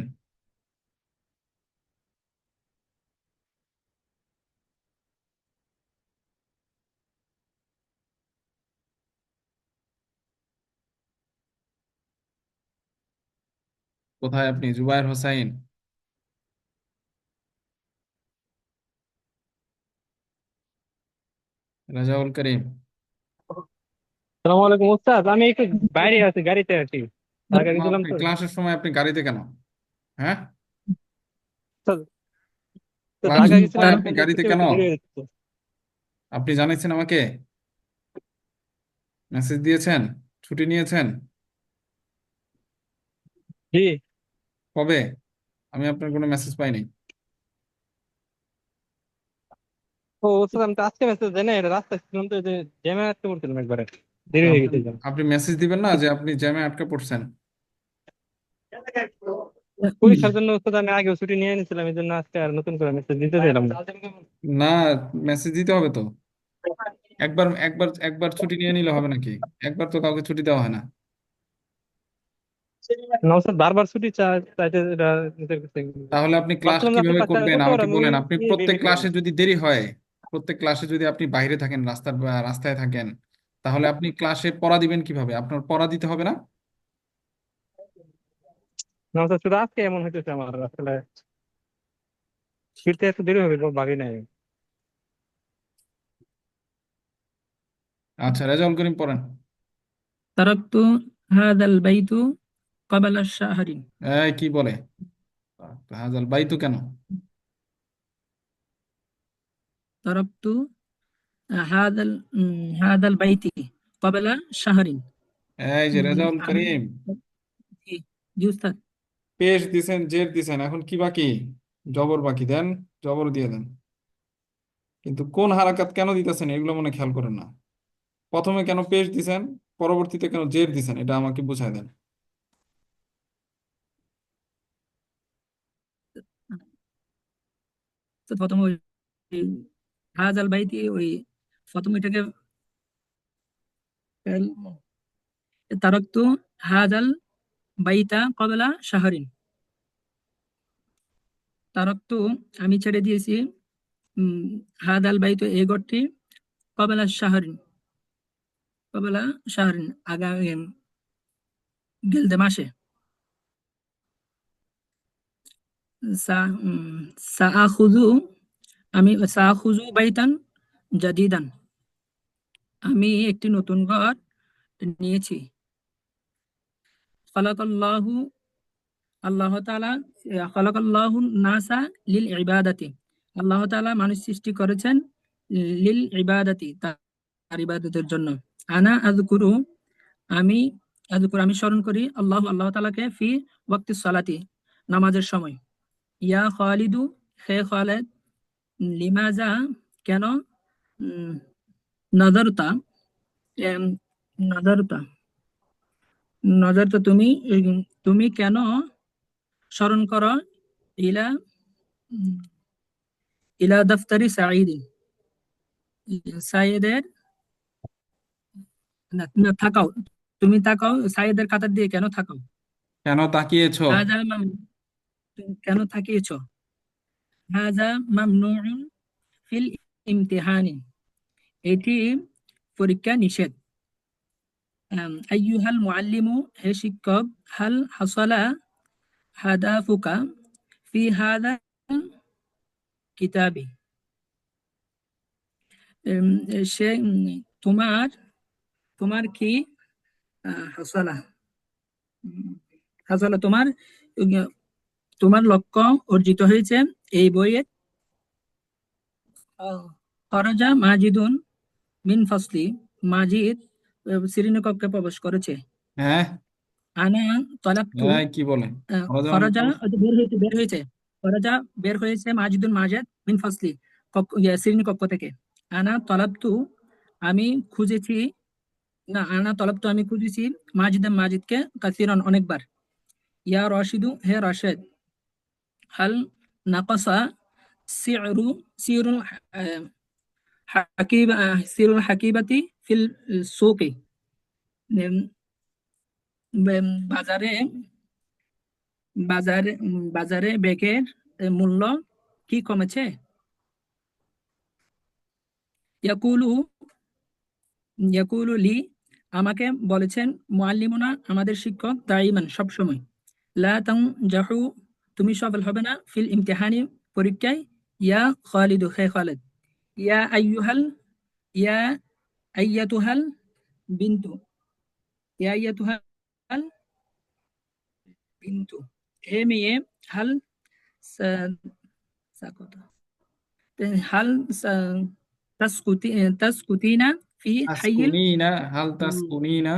কোথায় আপনি, জুবায়ের হোসেন? রাজাউল করিম। সালাম আলাইকুম ওস্তাদ, আমি একটু বাইরে আছি, গাড়িতে আছি, ঢাকা গেছিলাম আপনি তো। ক্লাসের সময় আপনি গাড়িতে কেন? হ্যাঁ, ওস্তাদ, তো ঢাকা ক্লাসের গেছিলাম সময় তো, আপনি কলেজে গাড়িতে ছুটি কেন? হতে দেরি হয়ে যাচ্ছে। আপনি জানাইছেন আমাকে? মেসেজ দিয়েছেন? ছুটি নিয়েছেন? জি। কবে? আমি আপনার কোনো মেসেজ পাইনি। ও ওস্তাদ, আমি তো আজকে মেসেজ দেয় না, এটা রাস্তায় ছিলাম তো, এই যে জ্যামে আটকে পড়ছিলাম একবারে, তো দেরি হয়ে আপনি গেছে এই জন্য। আপনি মেসেজ দিবেন না যে আপনি জ্যামে আটকে পড়ছেন? পরীক্ষার জন্য উস্তাদ আমি আগেও ছুটি নিয়ে নিয়েছিলাম, এই জন্য আজকে আর নতুন করে মেসেজ দিতে চাইলাম না। না, মেসেজ দিতে হবে তো। একবার একবার একবার ছুটি নিয়ে নিলে হবে নাকি? একবার তো কাউকে ছুটি দেওয়া হয় না। না উস্তাদ, বারবার ছুটি চাইতে এটা নিজের কাছে তাহলে আপনি ক্লাস ভাবছিলাম যে আপনি কিভাবে পাঁচটা করবেন করতে পারো, আমাকে আমি বলেন। আপনি দিয়ে প্রত্যেক দিলাম। ক্লাসে যদি দেরি হয়, প্রত্যেক ক্লাসে যদি আপনি বাইরে থাকেন, রাস্তায় থাকেন, তাহলে আপনি ক্লাসে পড়া দিবেন কিভাবে? আপনার পড়া দিতে হবে না? না উস্তাদ, শুধু আজকে এমন হইতেছে আমার, আসলে ফিরতে একটু দেরি হবে, ভাবি নাই। আচ্ছা, রেজাউল করিম পড়েন। تركت هذا البيت قبل الشهر এই কি বলে হাজাল বাইতু কেন? تركت هذا البيت قبل شهر এই যে রেজাউল আমি করিম, জি জি উস্তাদ। পেশ দিছেন, জের দিছেন, এখন কি বাকি? জবর বাকি, দেন, জবর দিয়ে দেন। কিন্তু কোন হারাকাত কেন দিতেছেন এগুলো মনে খেয়াল করেন না। প্রথমে কেন পেশ দিছেন, পরবর্তীতে কেন জের দিছেন, এটা আমাকে বুঝায় দেন। তো প্রথম ওই হাজাল বাইতি ওই প্রথম এটাকে তারাকতু হাজাল বাইতা কবলা শাহরিন। তারাকতু আমি ছেড়ে দিয়েছি হাদাল বাইতু এই ঘরটি কবলা শাহরিন, কবলা শাহরিন আগামী গেলতে মাসে। সাআখুযু আমি সাআখুযু বাইতান জাদিদান আমি একটি নতুন ঘর নিয়েছি। খালাকাল্লাহু আল্লাহ তাআলা খালাকাল্লাহু নাসা লিল ইবাদাতি আল্লাহ তাআলা মানুষ সৃষ্টি করেছেন লিল ইবাদাতি তার ইবাদতের জন্য। আনা আযকুরু আমি আমি স্মরণ করি আল্লাহ তাআলাকে ফি ওয়াক্তি সালাতি নামাজের সময়। ইয়া খালিদু হে খালিদ লিমাজা কেন নাযারতা এম, নাযারতা নাযারতা তুমি কেন স্মরণ করো ইলা ইলা দাফতারি সাঈদিন সাঈদের না থাকাও, তুমি তাকাও সাঈদের কাতার দিয়ে কেন থাকাও। কেন তাকিয়েছো? হাজা তুমি কেন থাকিয়েছো। হাজা মামনুউন ফিল ইমতিহানি এটি পরীক্ষা নিষেধ। আইয়ুহাল মুআল্লিমু হে শিক্ষক হাল হাসালা হাদাফুকা ফি হাদা কিতাবি সে তোমার তোমার কি হাসালা হাসালা তোমার তোমার লক্ষ্য অর্জিত হয়েছে এই বইয়ে। খরাজা মাজিদুন মিন ফসলি মাজিদ শ্রেণীকক্ষে প্রবেশ করেছে। হ্যাঁ, আনা তলাক্তু এই কি বলে? খরাজা বের হয়েছে খরাজা বের হয়েছে মাজিদুন মাজিদ মিন ফসলি শ্রেণীকক্ষ থেকে। আনা তলাব্তু আমি খুঁজেছি আনা তলাব্তু আমি খুঁজেছি মাজিদকে কাসিরান অনেকবার। ইয়া রশিদু হে রাশেদ হাল নাকাসা সিরু সিরুল সিরুল হাকিবাতি ফিল সুকি বাজারে বাজারে বাজারে বেগের মূল্য কি কমেছে। ইয়াকুলু ইয়াকুলু লি আমাকে বলেছেন মুআল্লিমুনা আমাদের শিক্ষক দাইমান সবসময়। লা তানজাহু তুমি সফল হবে না ফিল ইমতিহানি পরীক্ষায়। ইয়া খালিদু হে খালিদ ইয়া ইয়া আইয়াতুহাল বিনতু ইয়া আইয়াতুহাল বিনতু হে মেয়ে হাল সাকতা হাল তাসকুতিনা ফি হাইল তাসকুনিনা, হাল তাসকুনিনা,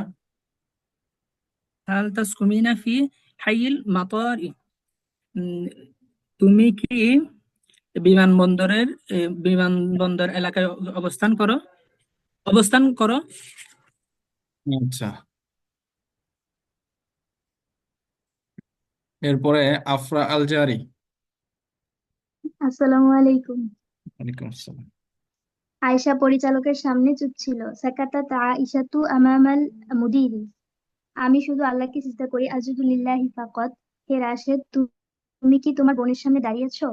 হাল তাসকুমিনা ফি হাইল মাতারি তুমি কি বিমানবন্দর এলাকায় অবস্থান করো। আচ্ছা, এরপরে আফরা আল জারি। আসসালামু আলাইকুম। ওয়ালাইকুম আসসালাম। আয়েশা পরিচালকের সামনে চুপ ছিল। সাকাতাত আইশাতু আমামাল মুদিরি। আমি শুধু আল্লাহকে সিজদা করি। আজুদু লিল্লাহি ফাকাত। হে রাশেদ, তুমি কি তোমার বোনের সামনে দাঁড়িয়েছো?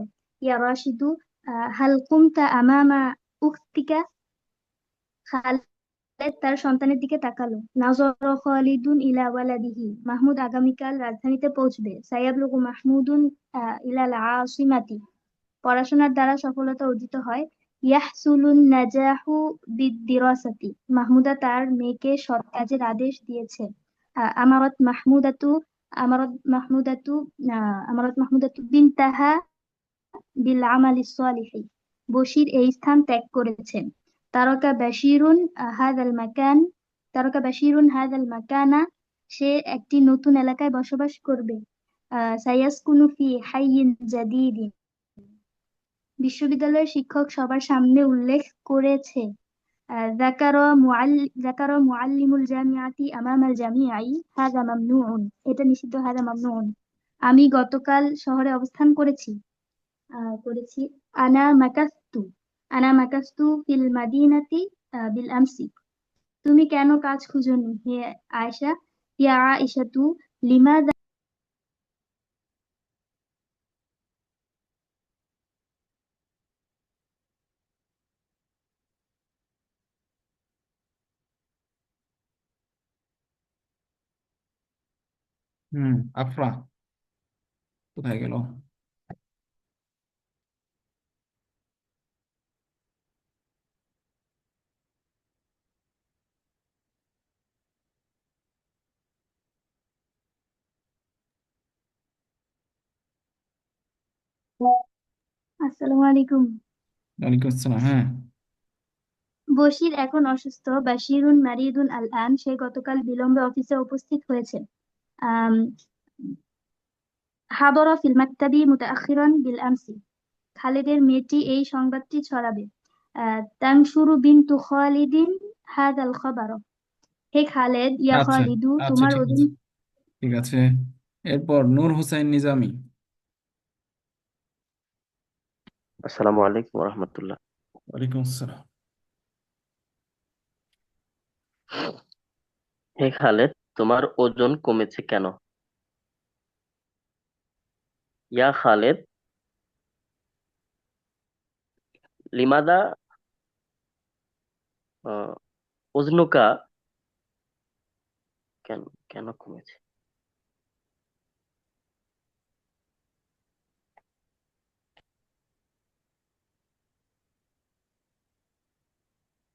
ইয়া রাশিদু হাল কুমতা আমামা উখতিকা। খালেদ তার সন্তানের দিকে তাকালো। নাযরা খালিদুন ইলা ওয়ালাদিহি। মাহমুদ আগামীকাল রাজধানীতে পৌঁছবে। সায়াবলুগু মাহমুদুন ইলাল আসিমাতি। পড়াশোনার দ্বারা সফলতা অর্জিত হয়। ইয়াহসুলুন নাজাহু বিদ্দিরাসাতি। মাহমুদা তার মেয়েকে সৎ কাজের আদেশ দিয়েছে। আমারত মাহমুদাতু আমারত মাহমুদাতু আমারত মাহমুদাতু বিনতাহা বিল আমালিস সালিহি। বশির এই স্থান ত্যাগ করেছেন। তারকা বাশিরুন হাদাল মাকান তারকা বাশিরুন হাদাল মাকানা। সে একটি নতুন এলাকায় বসবাস করবে। সায়াসকুনু ফি হাইয়িন জাদীদিন। বিশ্ববিদ্যালয়ের শিক্ষক সবার সামনে উল্লেখ করেছে। যাকারা মুআল্লিমুল জামিআতি আমামাল জামিআই হাযা মামনুউন। এটা নিষিদ্ধ, হাযা মামনুউন। আমি গতকাল শহরে অবস্থান করেছি। আনা মাকাস্তু আনা মাকাস্তু ফিল মাদিনাতি বিল আমসি। তুমি কেন কাজ খুঁজোনি হে আয়েশা? ইয়া আয়েশাতু লিমাযা। আফরা কোথায় গেল? আসসালামু আলাইকুম। ওয়ালাইকুম আসসালাম। হ্যাঁ, বশির এখন অসুস্থ। বাশিরুন মারিদুন আল আন। সে গতকাল বিলম্বে অফিসে উপস্থিত হয়েছে। আম, হাদরা ফিল মাকতাবি মুতাআখিরান বিল আমসি। খালেদের মেয়েটি এই সংবাদটি ছড়াবে। তানশুরু বিনতু খালিদিন হাদাল খবর। হে খালেদ, ইয়া আচ্ছা খালিদু, আচ্ছা, তোমার ঠিক ওজন। আছে ঠিক আছে। এরপর নূর হোসেন নিজামী। আসসালামু আলাইকুম রহমতুল্লাহ। ওয়ালাইকুম আসসালাম। হে খালেদ, তোমার ওজন কমেছে কেন? ইয়া খালেদ, লিমাদা ওজনুকা। কেন কেন কমেছে?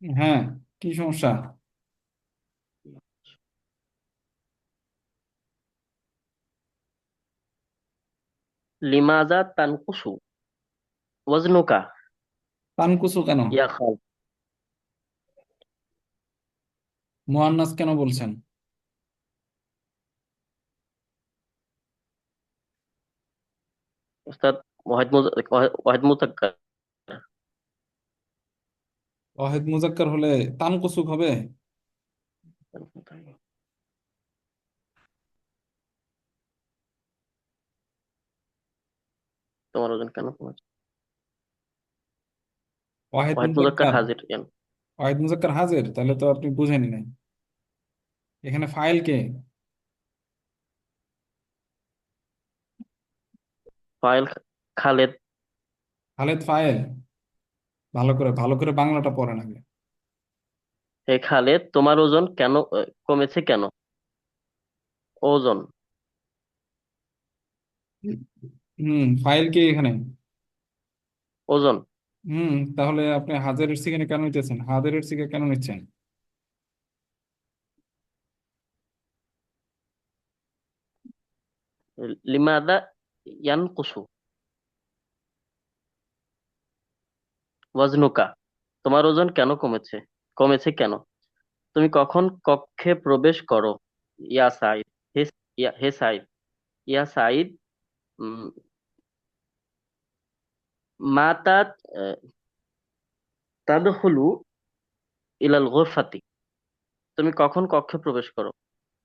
হ্যাঁ, কি সমস্যা? লিমাজা তানকুসু ওয়াজনুকা। তানকুসু কেন? ইয়া খালেদ, মুআন্নাস কেন বলছেন? উস্তাদ ওয়াহিদ মুজাক্কার। ওয়াহিদ মুজাক্কার হলে তানকুসুক হবে? তোমার ওজন কেন কমেছে? ওয়াহিদ ওয়াহিদ মুজাক্কার মুজাক্কার হাজির কেন? ওয়াহিদ মুজাক্কার হাজির, তাহলে তো আপনি বুঝেনি নাই। এখানে ফাইল কে? ফাইল খালেদ। খালেদ ফাইল। ভালো করে বাংলাটা পড়েন আগে। হে খালেদ, তোমার ওজন কেন কমেছে কেন? ওজন। ফাইল কে এখানে? ওজন। তাহলে আপনি হাজারের সিগানে কেন নিতেছেন? হাজারের সিগা কেন নিচ্ছেন? লিমাদা ইয়ানকুসু ওয়াজনুকা। তোমার ওজন কেন কমেছে? কমেছে কেন? তুমি কখন কক্ষে প্রবেশ করো? ইয়া সাইদ। হে হে সাইদ। ইয়া সাইদ। উম, মাতা তাদখুলু ইলাল গুরফাতি। তুমি কখন কক্ষে প্রবেশ করো?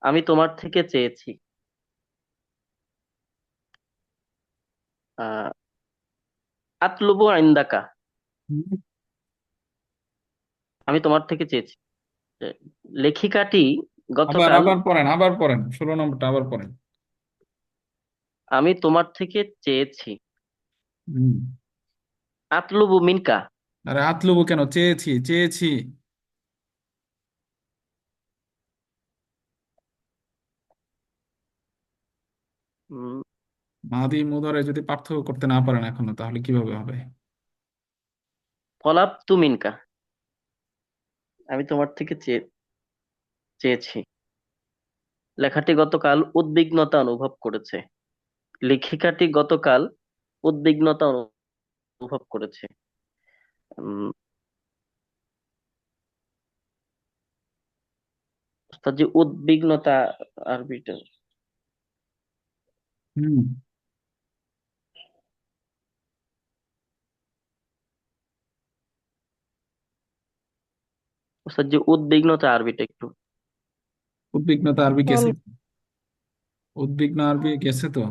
আমি তোমার থেকে চেয়েছি। আহ আতলুবু ইনদাকা, হুম, আমি তোমার থেকে চেয়েছি। যে লেখিকাটি আবার গতকাল, আবার পড়েন, আবার পড়েন, 16 নম্বরটা আবার পড়েন। আমি তোমার থেকে চেয়েছি। হুম। আতলুবু মিনকা, আরে আতলুবু কেন, চেয়েছি চেয়েছি। উম, মাদি মুদারে যদি পার্থক্য করতে না পারেন এখনো, তাহলে কিভাবে হবে? তলাবতু মিনকা, আমি তোমার থেকে চেয়েছি। লেখাটি গতকাল উদ্বিগ্নতা অনুভব করেছে। লেখিকাটি গতকাল উদ্বিগ্নতা অনুভব করেছে। উম, ওস্তাদ জি, উদ্বিগ্নতা আরবিটা, হুম। ওস্তাদ জি, উদ্বিগ্নতা আরবিটা একটু। উদ্বিগ্নতা আরবি কল গেছে, উদ্বিগ্ন আরবি গেছে তো।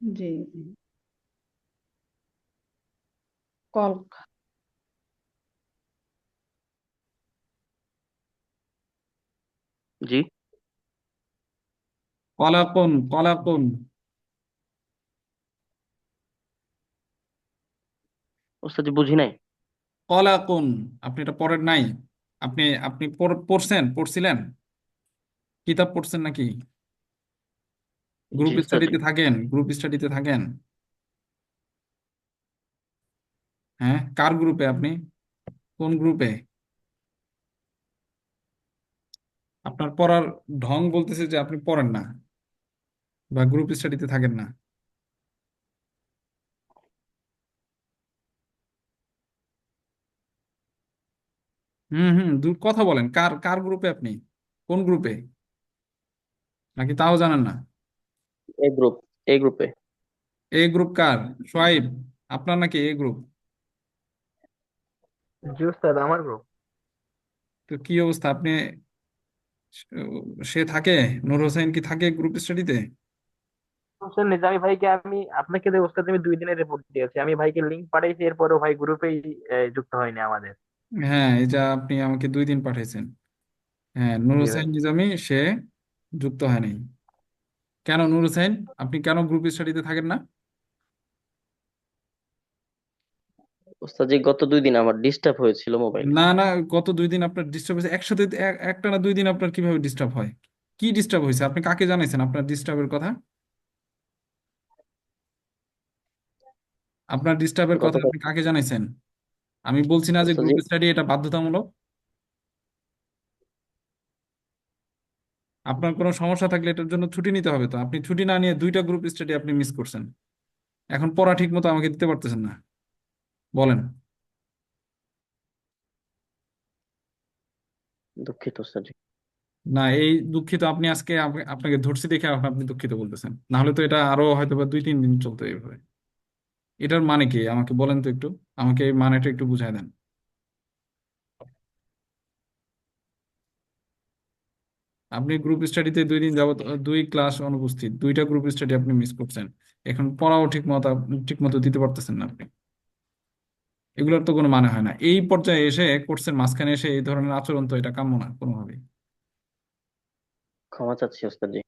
জি কল্ক। জি কলাকুন, কলাকুন। ওস্তাদ জি, বুঝি নাই। কলাকুন, আপনি এটা পড়েন নাই? আপনি আপনি পড়ছিলেন, কিতাব পড়ছেন নাকি? জি গ্রুপ ওস্তাদ জি। স্টাডিতে থাকেন, গ্রুপ স্টাডিতে থাকেন? হ্যাঁ, কার গ্রুপে আপনি, কোন গ্রুপে? আপনার পড়ার ঢং বলতেছে যে আপনি পড়েন না বা গ্রুপ স্টাডিতে থাকেন না। হুম হুম, কথা বলেন, কার কার গ্রুপে আপনি, কোন গ্রুপে, নাকি তাও জানেন না? এ গ্রুপ, এ গ্রুপে। এই গ্রুপ কার? সোয়াইব, আপনার নাকি এই গ্রুপ? জি উস্তাদ, আমার গ্রুপ। তো কি অবস্থা আপনি, সে থাকে, নূর হোসেন কি থাকে গ্রুপ স্টাডিতে? হোসেন নিজামী ভাইকে আমি আপনাকে দিয়ে উস্তাদ আমি 2 দিনের রিপোর্ট দিয়েছি, আমি ভাইকে লিংক পাঠাইছি, এরপরও ভাই গ্রুপেই যুক্ত হয়নি আমাদের। হ্যাঁ, এটা আপনি আমাকে 2 দিন পাঠিয়েছেন। হ্যাঁ, নূর জি ভাই। হোসেন নিজামী সে যুক্ত হয় নাই। কেন নূর হোসেন, আপনি কেন গ্রুপ স্টাডিতে থাকেন না? ওস্তাদ জি, গত 2 দিন আমার ডিস্টার্ব হয়েছিল মোবাইলে। না না, গত 2 দিন আপনার ডিস্টার্ব হয়েছে একসাথে, একটা না 2 দিন আপনার কিভাবে ডিস্টার্ব হয়? কি ডিস্টার্ব হয়েছে, আপনি কাকে জানাইছেন আপনার ডিস্টার্বের কথা? আপনার ডিস্টার্বের কথা গতকাল আপনি কাকে জানাইছেন? আমি বলছি না যে ওস্তাদ জি, গ্রুপ স্টাডি এটা বাধ্যতামূলক। আপনার কোনো সমস্যা থাকলে এটার জন্য ছুটি নিতে হবে, তো আপনি ছুটি না নিয়ে 2টা গ্রুপ স্টাডি আপনি মিস করছেন। এখন পড়া ঠিক মতো আমাকে দিতে পারতেছেন না, বলেন। দুঃখিত ওস্তাদ জি। না, এই দুঃখিত আপনি আজকে আপনাকে ধরছি দেখে এখন আপনি দুঃখিত বলতেছেন, না হলে তো এটা আরো হয়তো বা 2-3 দিন চলতো এইভাবে। এটার মানে কি আমাকে বলেন তো একটু, আমাকে এই মানেটা একটু বুঝাই দেন। আপনি গ্রুপ স্টাডিতে 2 দিন যাবত 2 ক্লাস অনুপস্থিত, 2টা গ্রুপ স্টাডি আপনি মিস করছেন। এখন পড়াও ঠিক মতো দিতে পারতেছেন না আপনি। এগুলোর তো কোনো মানে হয় না, এই পর্যায়ে এসে কোর্সের মাঝখানে এসে এই ধরনের আচরণ তো এটা কাম্য না কোনোভাবেই। ক্ষমা চাচ্ছি ওস্তাদ জি।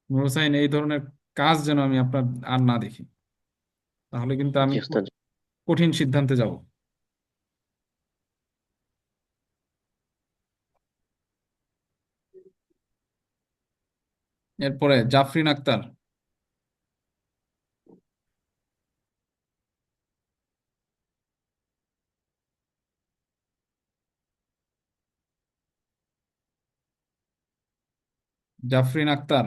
নুর হোসাইন, এই ধরনের কাজ যেন আমি আপনার আর না দেখি, তাহলে কিন্তু আমি জি ওস্তাদ জি। কঠিন সিদ্ধান্তে যাব। এরপরে জাফরিন আক্তার, জাফরিন আক্তার,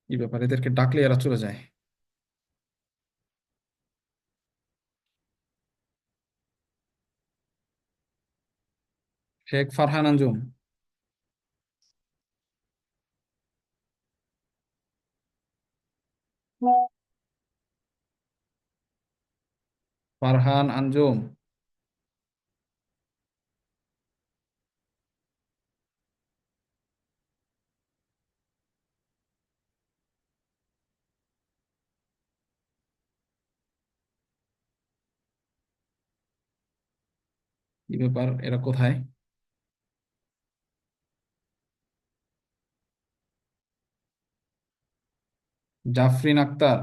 কি ব্যাপার, এদেরকে ডাকলে এরা চলে যায়। শেখ ফারহান আঞ্জুম, ফারহান আঞ্জুম, কি ব্যাপার, এরা কোথায়? জাফরিন আক্তার,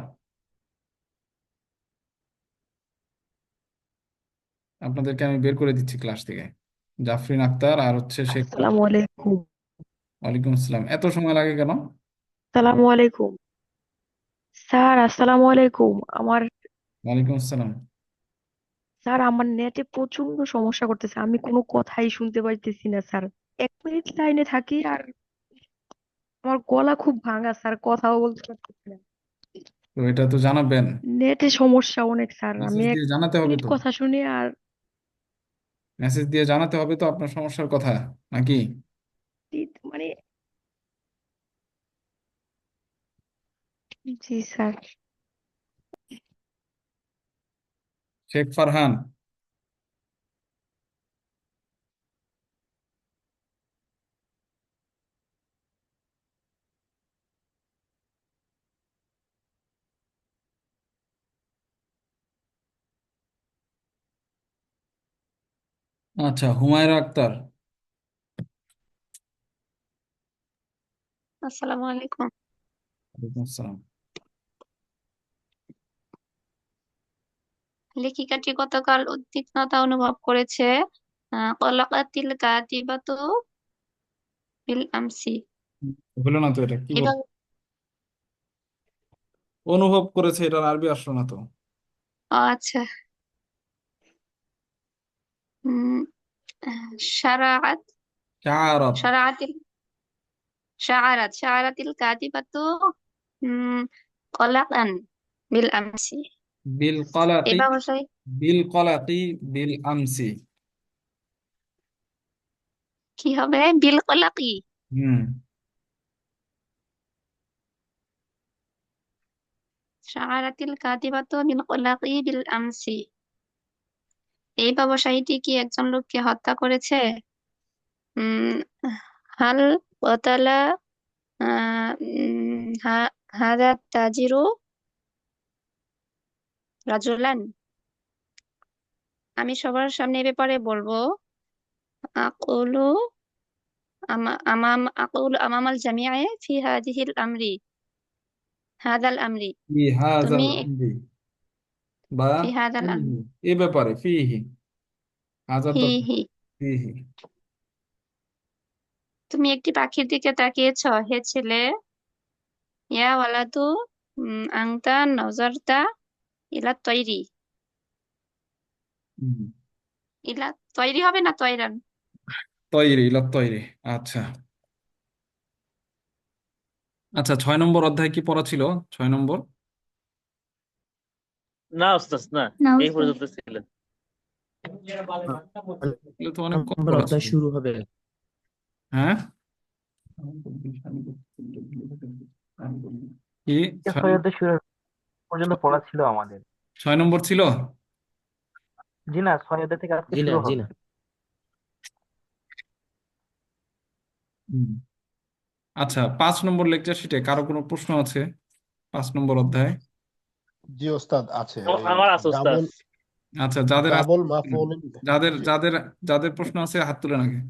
আপনাদেরকে আমি বের করে দিচ্ছি ক্লাস থেকে। জাফরিন আক্তার আর হচ্ছে শেখ ফারহান। আসসালামু আলাইকুম। ওয়ালাইকুম আসসালাম। এত সময় লাগে কেন? আসসালামু আলাইকুম স্যার। আসসালামু আলাইকুম। ওয়ালাইকুম আসসালাম। আমার নেটে প্রচন্ড সমস্যা করতেছে, আমি কোনো কথাই শুনতে পাইতেছি না স্যার। 1 মিনিট লাইনে থাকি আর আমার গলা খুব ভাঙা স্যার, কথাও বলতে পারতেছি না। তো এটা তো জানাবেন, নেটে সমস্যা অনেক স্যার, আমি মেসেজ এক দিয়ে জানাতে হবে মিনিট তো। কথা শুনি আর মেসেজ দিয়ে জানাতে হবে তো আপনার সমস্যার কথা, নাকি? মানে জি স্যার। শেখ ফারহান, আচ্ছা হুমায়রা আক্তার। আসসালামু আলাইকুম। ওয়ালাইকুম আসসালাম। লেখিকাটি গতকাল উদ্বিগ্নতা অনুভব করেছে। কলাকাতিল কাতিবাতু বিল আমসি। হলো না তো, এটা কি বল, এভাবে অনুভব করেছে, এটার আরবি আসলো না তো। আচ্ছা। উম শারাআত শাআরাত। শারাআতিল শারাআতিল কাতিবাতু উম কলাকান বিল আমসি। বিল এই কলাকি, ব্যবসায় বিল কলাকি বিল আমসি। কি হবে? বিল কলাকি হুম। শারাআতিল কাতিবাতু বিল কলাকি বিল আমসি। এই ব্যবসায়ীটি কি একজন লোককে হত্যা করেছে? উম হাল কতালা হাদা তাজিরু রাজুলান। আমি সবার সামনে এ ব্যাপারে বলবো। আকুলু আকুলু আমামাল জামিআ ফি হাদিহিল আমরি হাদাল আমরি। ফি হাযাল তুমি আমরি, বা ফি হাদাল ফিহি, আমরি এ ব্যাপারে ফিহি, হাজার হি দরকার, হি ফিহি। তুমি একটি পাখির দিকে তাকিয়েছ হে ছেলে। ইয়া ওয়ালাদু আংতা নজরতা ইলা তৈরি। হুম। ইলা তৈরি হবে না তৈরান? তৈরি, ইলা তৈরি। আচ্ছা আচ্ছা, 6 নম্বর অধ্যায় কি পড়া ছিল? 6 নম্বর। না ওস্তাদ, না, না এই উস্তাদ। পর্যন্ত ছিলেন। এগুলো তো অনেক কম নম্বর পড়া অধ্যায় ছিল। শুরু হবে। হ্যাঁ, কি? ছয়, সৈয়দের শুরু পর্যন্ত পড়া ছিল আমাদের। 6 নম্বর ছিল। জি না, সৈয়দের থেকে আজকে জি না, শুরু জি হবে। না। হুম। আচ্ছা, 5 নম্বর লেকচার শিটে কারো কোনো প্রশ্ন আছে? 5 নম্বর অধ্যায়। জি ওস্তাদ আছে, এই আমার আছে ওস্তাদ। ডাবল আচ্ছা, যাদের আছে, ডাবল মাফউলিন। যাদের জি যাদের যাদের প্রশ্ন আছে হাত তুলেন আগে।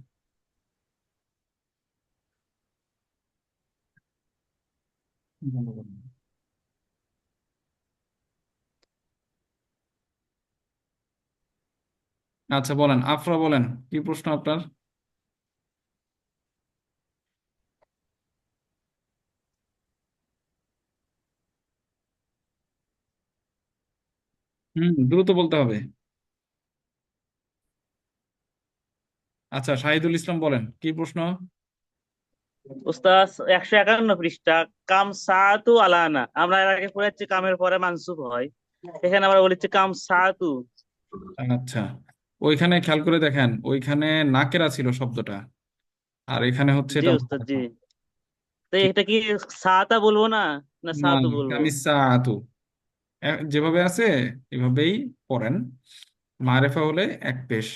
আচ্ছা বলেন, আফরা বলেন, কি প্রশ্ন আপনার? দ্রুত বলতে হবে। আচ্ছা, শাহিদুল ইসলাম বলেন, কি প্রশ্ন? ওস্তাদ 151 পৃষ্ঠা। কাম সাআতু আলানা, আমরা এর আগে পড়েছি কামের পরে মানসুব হয়, এখানে আমরা বলেছি কাম সাআতু। আচ্ছা, ওইখানে খেয়াল করে দেখেন, ওইখানে নাকেরা ছিল শব্দটা, আর এখানে হচ্ছে জি এটা ওস্তাদ, জি। মারফা। তো ঠিক এটা কি সাআতা বলবো না, না না, সাআতু বলবো? কামিসাআতু যেভাবে আছে এভাবেই পড়েন। মারেফা হলে এক পেশ,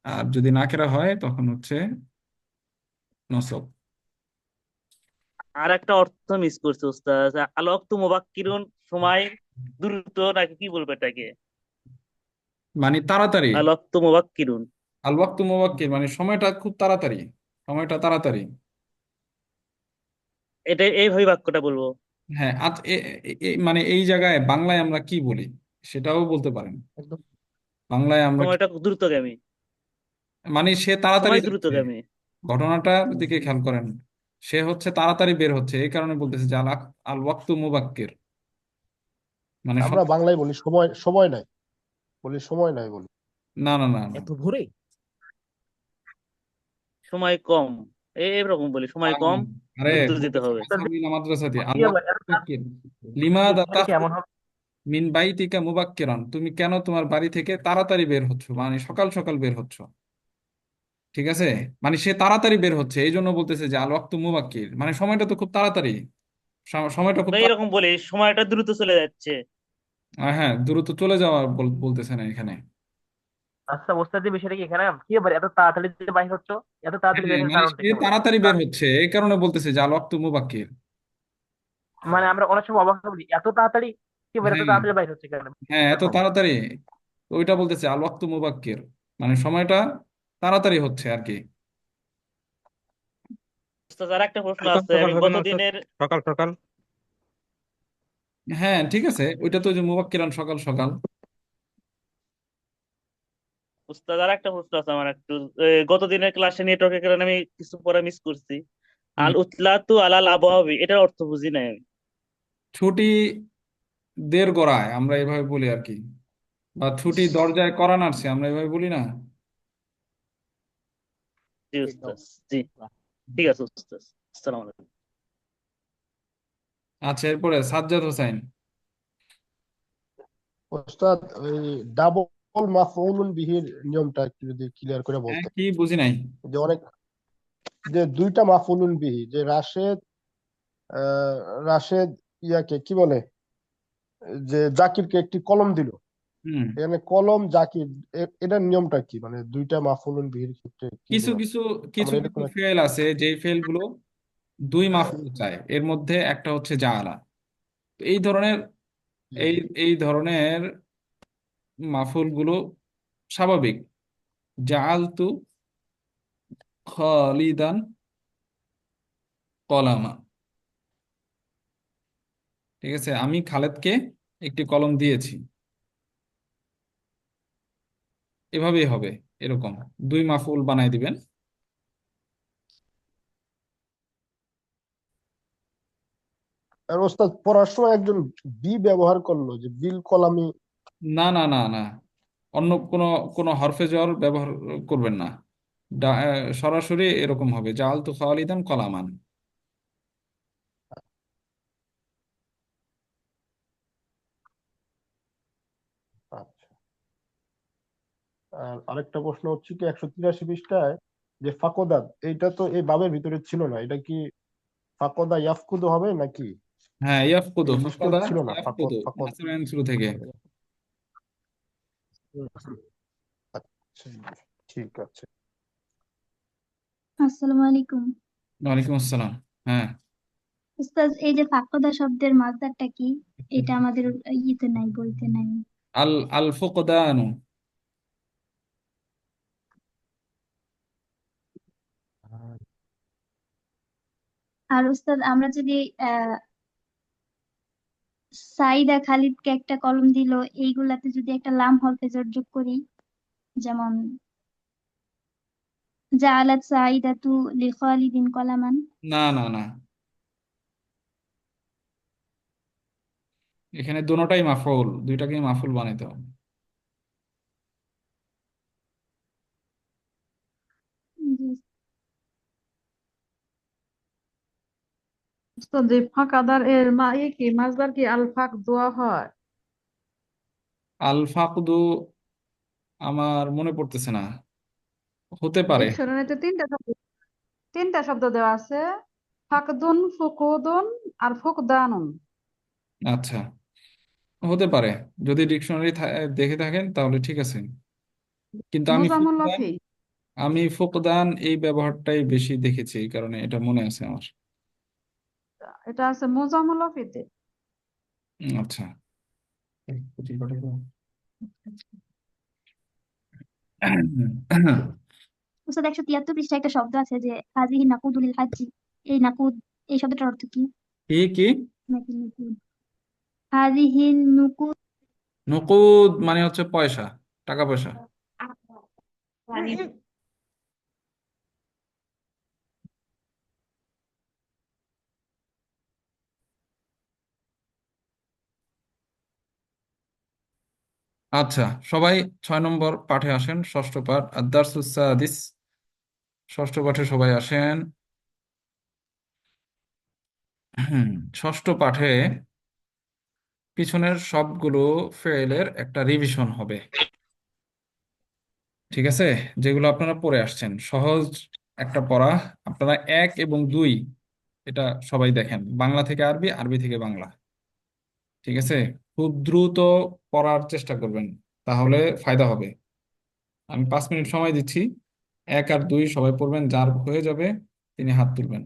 আর যদি নাকেরা হয় তখন হচ্ছে নসব। আর একটা অর্থ মিস করছে ওস্তাদ, আল ওয়াক্তু মুবাক্কিরুন, সময় দ্রুত, নাকি কি বলবো এটাকে? মানে তাড়াতাড়ি। আল ওয়াক্তু মুবাক্কিরুন। আল ওয়াক্তু মুবাক্কির মানে সময়টা খুব তাড়াতাড়ি, সময়টা তাড়াতাড়ি। এটা এইভাবে বাক্যটা বলবো। হ্যাঁ মানে এই জায়গায় বাংলায় আমরা কি বলি সেটাও বলতে পারেন। একদম বাংলায় আমরা সময়টা দ্রুতগামী, মানে সে তাড়াতাড়ি সময় যাচ্ছে, দ্রুতগামী। ঘটনাটার দিকে খেয়াল করেন। সে হচ্ছে তাড়াতাড়ি বের হচ্ছে, এই কারণে বলতেছে যে আল আল ওয়াক্তু মুবাক্কির মানে আমরা বাংলায় বলি সময়, সময় নাই বলি, সময় নাই বলি। না না না না। এত ভোরে? সময় কম, এরকম বলি, সময় কম, আরে দ্রুত যেতে হবে। সাবিলা মাদ্রাসাতি আল কি ব্যাপার, ওয়াক্তু মুবাক্কির লিমাদা এটা কেমন হবে? মিন বাইতিকা মুবাক্কিরান, তুমি কেন তোমার বাড়ি থেকে তাড়াতাড়ি বের হচ্ছ, মানে সকাল সকাল বের হচ্ছ। ঠিক আছে, মানে সে তাড়াতাড়ি বের হচ্ছে এই জন্য বলতেছে যে আল ওয়াক্তু মুবাক্কির মানে সময়টা তো খুব তাড়াতাড়ি, সময়টা খুব আমরা এরকম বলি সময়টা দ্রুত চলে যাচ্ছে। হ্যাঁ দ্রুত চলে যাওয়া বলতেছে না এখানে। আচ্ছা ওস্তাদ, বিষয়টা কি এখানে কি ব্যাপার, এত তাড়াতাড়ি যে বাইর হচ্ছে, এত তাড়াতাড়ি হ্যাঁ বের হওয়ার মানে কারণটা সে কি হবে? তাড়াতাড়ি বের হচ্ছে এই কারণে বলতেছে যে আল ওয়াক্তু মুবাক্কির। মানে আমরা অনেক সময় অবাক হয়ে বলি এত তাড়াতাড়ি, কি ব্যাপার এত হ্যাঁ তাড়াতাড়ি বাইর হচ্ছে কেন? হ্যাঁ এত তাড়াতাড়ি, তো ওইটা বলতেছে আল ওয়াক্তু মুবাক্কির মানে সময়টা তাড়াতাড়ি হচ্ছে আর কি। উস্তাদ, আর একটা প্রশ্ন সকাল আছে, সকাল আমি হবে না ওস্তাদ? গতদিনের সকাল সকাল। হ্যাঁ ঠিক আছে, ওইটা তো যে মুবাক্কিরান সকাল সকাল। উস্তাদ আর একটা প্রশ্ন আছে আমার একটু, গতদিনের ক্লাসে নেটওয়ার্কের কারণে আমি কিছু পরে মিস করছি। হুম, আল উতলাতু আলাল আবওয়াবি, এটার অর্থ বুঝি নাই আমি। ছুটি দের গড়ায় আমরা এভাবে বলি আর কি, বা ছুটি দরজায় করা নাড়ছে আমরা এভাবে বলি না। জি উস্তাদ, জি, ঠিক আছে উস্তাদ। আসসালামু আলাইকুম। আচ্ছা এরপরে সাজ্জাদ হোসাইন। ওস্তাদ ওই ডাবল মাফউলুন বিহির নিয়মটা একটু যদি ক্লিয়ার করে হ্যাঁ বলতেন। কি বুঝি নাই। যে অনেক, যে দুইটা মাফউলুন বিহি, যে রাশেদ, আহ, রাশেদ ইয়াকে কি বলে, যে জাকিরকে একটি কলম দিল, হুম, এখানে কলম জাকির, এটার নিয়মটা কি, মানে দুইটা মাফউলুন বিহির ক্ষেত্রে কি কিছু নিয়ম? কিছু কিছু আমরা কিছু এরকম ফেল আছে যেই ফেল গুলো দুই মাফুল চায়, এর মধ্যে একটা হচ্ছে জাআলা। তো এই ধরনের এই এই ধরনের মাফুল গুলো স্বাভাবিক। জাআলতু খালিদান কলামা, ঠিক আছে, আমি খালেদকে একটি কলম দিয়েছি, এভাবেই হবে। এরকম দুই মাফুল বানাই দিবেন। আর ওস্তাদ পড়ার সময় একজন বি ব্যবহার করলো, যে বিল কলামি। না না না না, অন্য কোনো কোনো হরফে জর ব্যবহার করবেন না। সরাসরি এরকম হবে জাআলতু খালিদান কলামান। আচ্ছা, আর আরেকটা প্রশ্ন হচ্ছে কি 183 পৃষ্ঠায় যে ফাকদাদ, এইটা তো এই বাবের ভিতরে ছিল না, এটা কি ফাকদা ইয়াফকুদু হবে নাকি? হ্যাঁ ইয়াফকুদু, এই লিস্টে ফাকাদা ছিল না ফাকদ ইয়াফকুদু ফাকদ। নাসবেন শুরু থেকে। আচ্ছা, ঠিক আছে। আসসালামু আলাইকুম। ওয়ালাইকুম আসসালাম। হ্যাঁ উস্তাদ, এই যে ফাক্কদা শব্দের মাসদারটা কি? এটা আমাদের ইয়েতে নাই, বইতে নাই। আল আল ফুকদানু। আর উস্তাদ, আমরা যদি আহ সাইদা খালিদকে একটা কলম দিল, এইগুলাতে যদি একটা লাম হরফে জর যোগ করি, যেমন জাআলাত সাইদাতু লিখালিদিন কলামান। না না না, এখানে দুটোটাই মাফউল, দুইটাকেই মাফউল বানাইতে হবে। জি। উস্তাদ, এই ফাঁকাদার এর কি মাছদার কি আল ফাক দোয়া হয়? আল ফাকদু আমার মনে পড়তেছে না, হতে পারে। ডিকশনারিতে তিনটা শব্দ দেওয়া আছে, ফাকদুন, ফুকুদুন আর ফুকদানুন। আচ্ছা হতে পারে, যদি ডিকশনারি দেখে থাকেন তাহলে ঠিক আছে, কিন্তু মোজামুল্লাফি, আমি ফুকদান এই ব্যবহারটাই বেশি দেখেছি, এই কারণে এটা মনে আছে আমার। এটা আছে মোজামুল্লাফিতে। আচ্ছা উস্তাদ 173 পৃষ্ঠায় একটা শব্দ আছে যে হাজিহি নাকুদুল হাজ্জি। এই নাকুদ, এই শব্দটার অর্থ কি? কি কি? নাকি নুকুদ? হাজিহি নুকুদ নকুদ মানে হচ্ছে পয়সা, টাকা পয়সা। আচ্ছা, সবাই 6 নম্বর পাঠে আসেন, ষষ্ঠ পাঠ আদ-দারসুস সাদিস। ষষ্ঠ পাঠে সবাই আসেন। হুম, ষষ্ঠ পাঠে পিছনের সবগুলো ফেলের একটা রিভিশন হবে, ঠিক আছে? যেগুলো আপনারা পড়ে আসছেন সহজ একটা পড়া। আপনারা 1 এবং 2 এটা সবাই দেখেন, বাংলা থেকে আরবি, আরবি থেকে বাংলা, ঠিক আছে? খুব দ্রুত পড়ার চেষ্টা করবেন, তাহলে ফায়দা হবে। আমি 5 মিনিট সময় দিচ্ছি, 1 আর 2 সবাই পড়বেন, যার হয়ে যাবে তিনি হাত তুলবেন।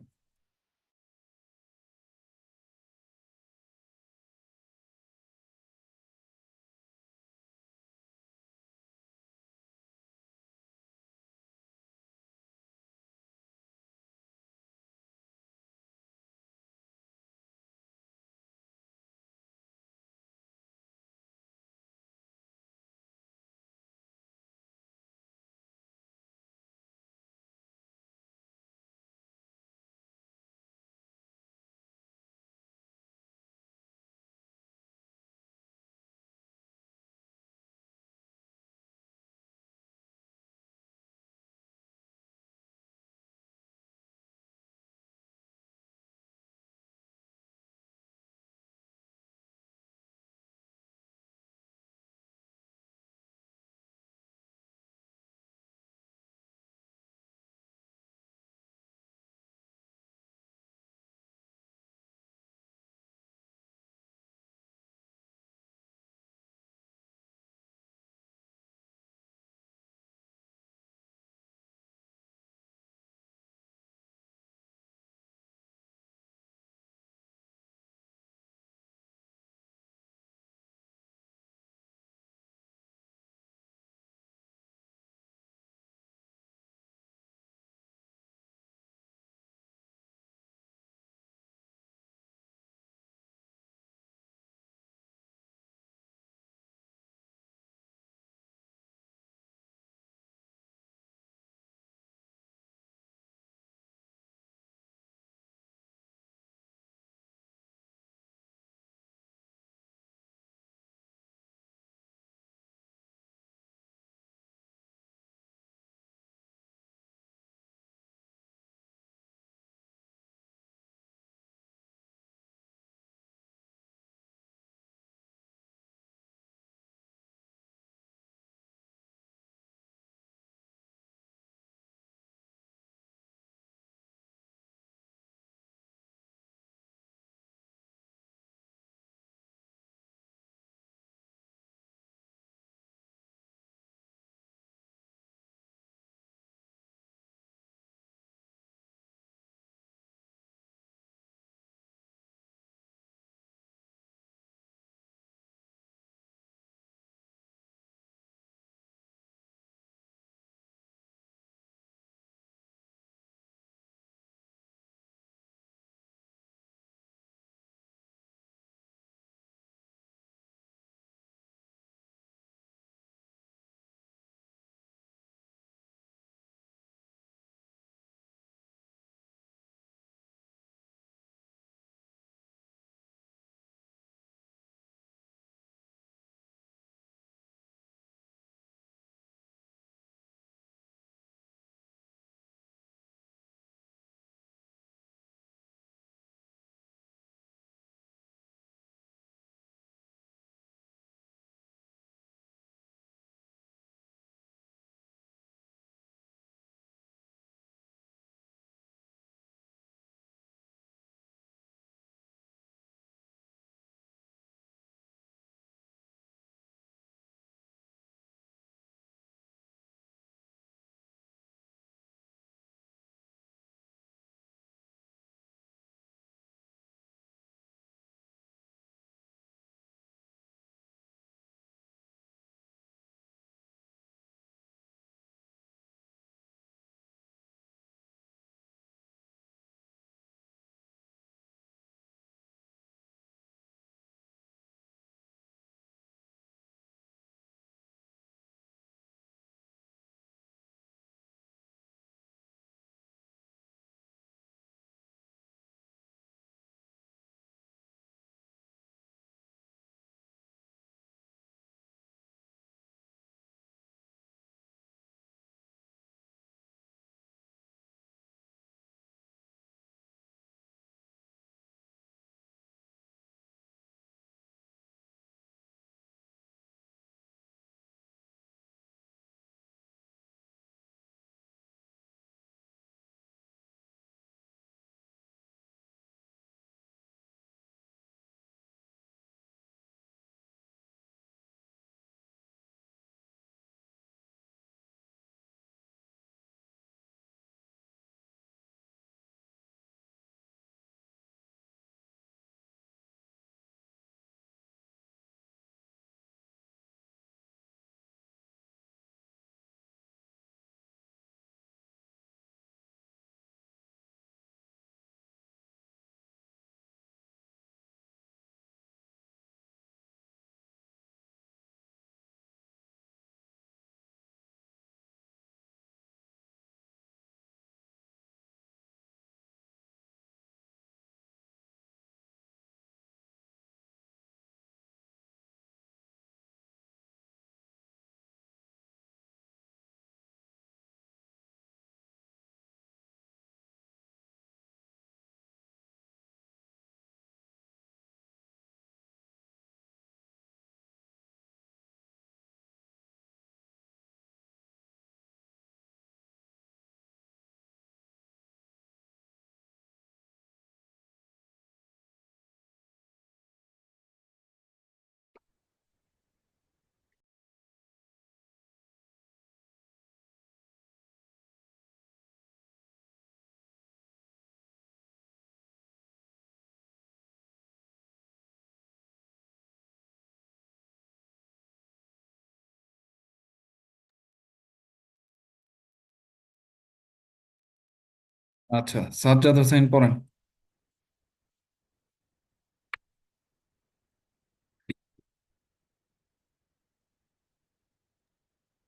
আচ্ছা, সাজ্জাদ হোসেন পড়েন।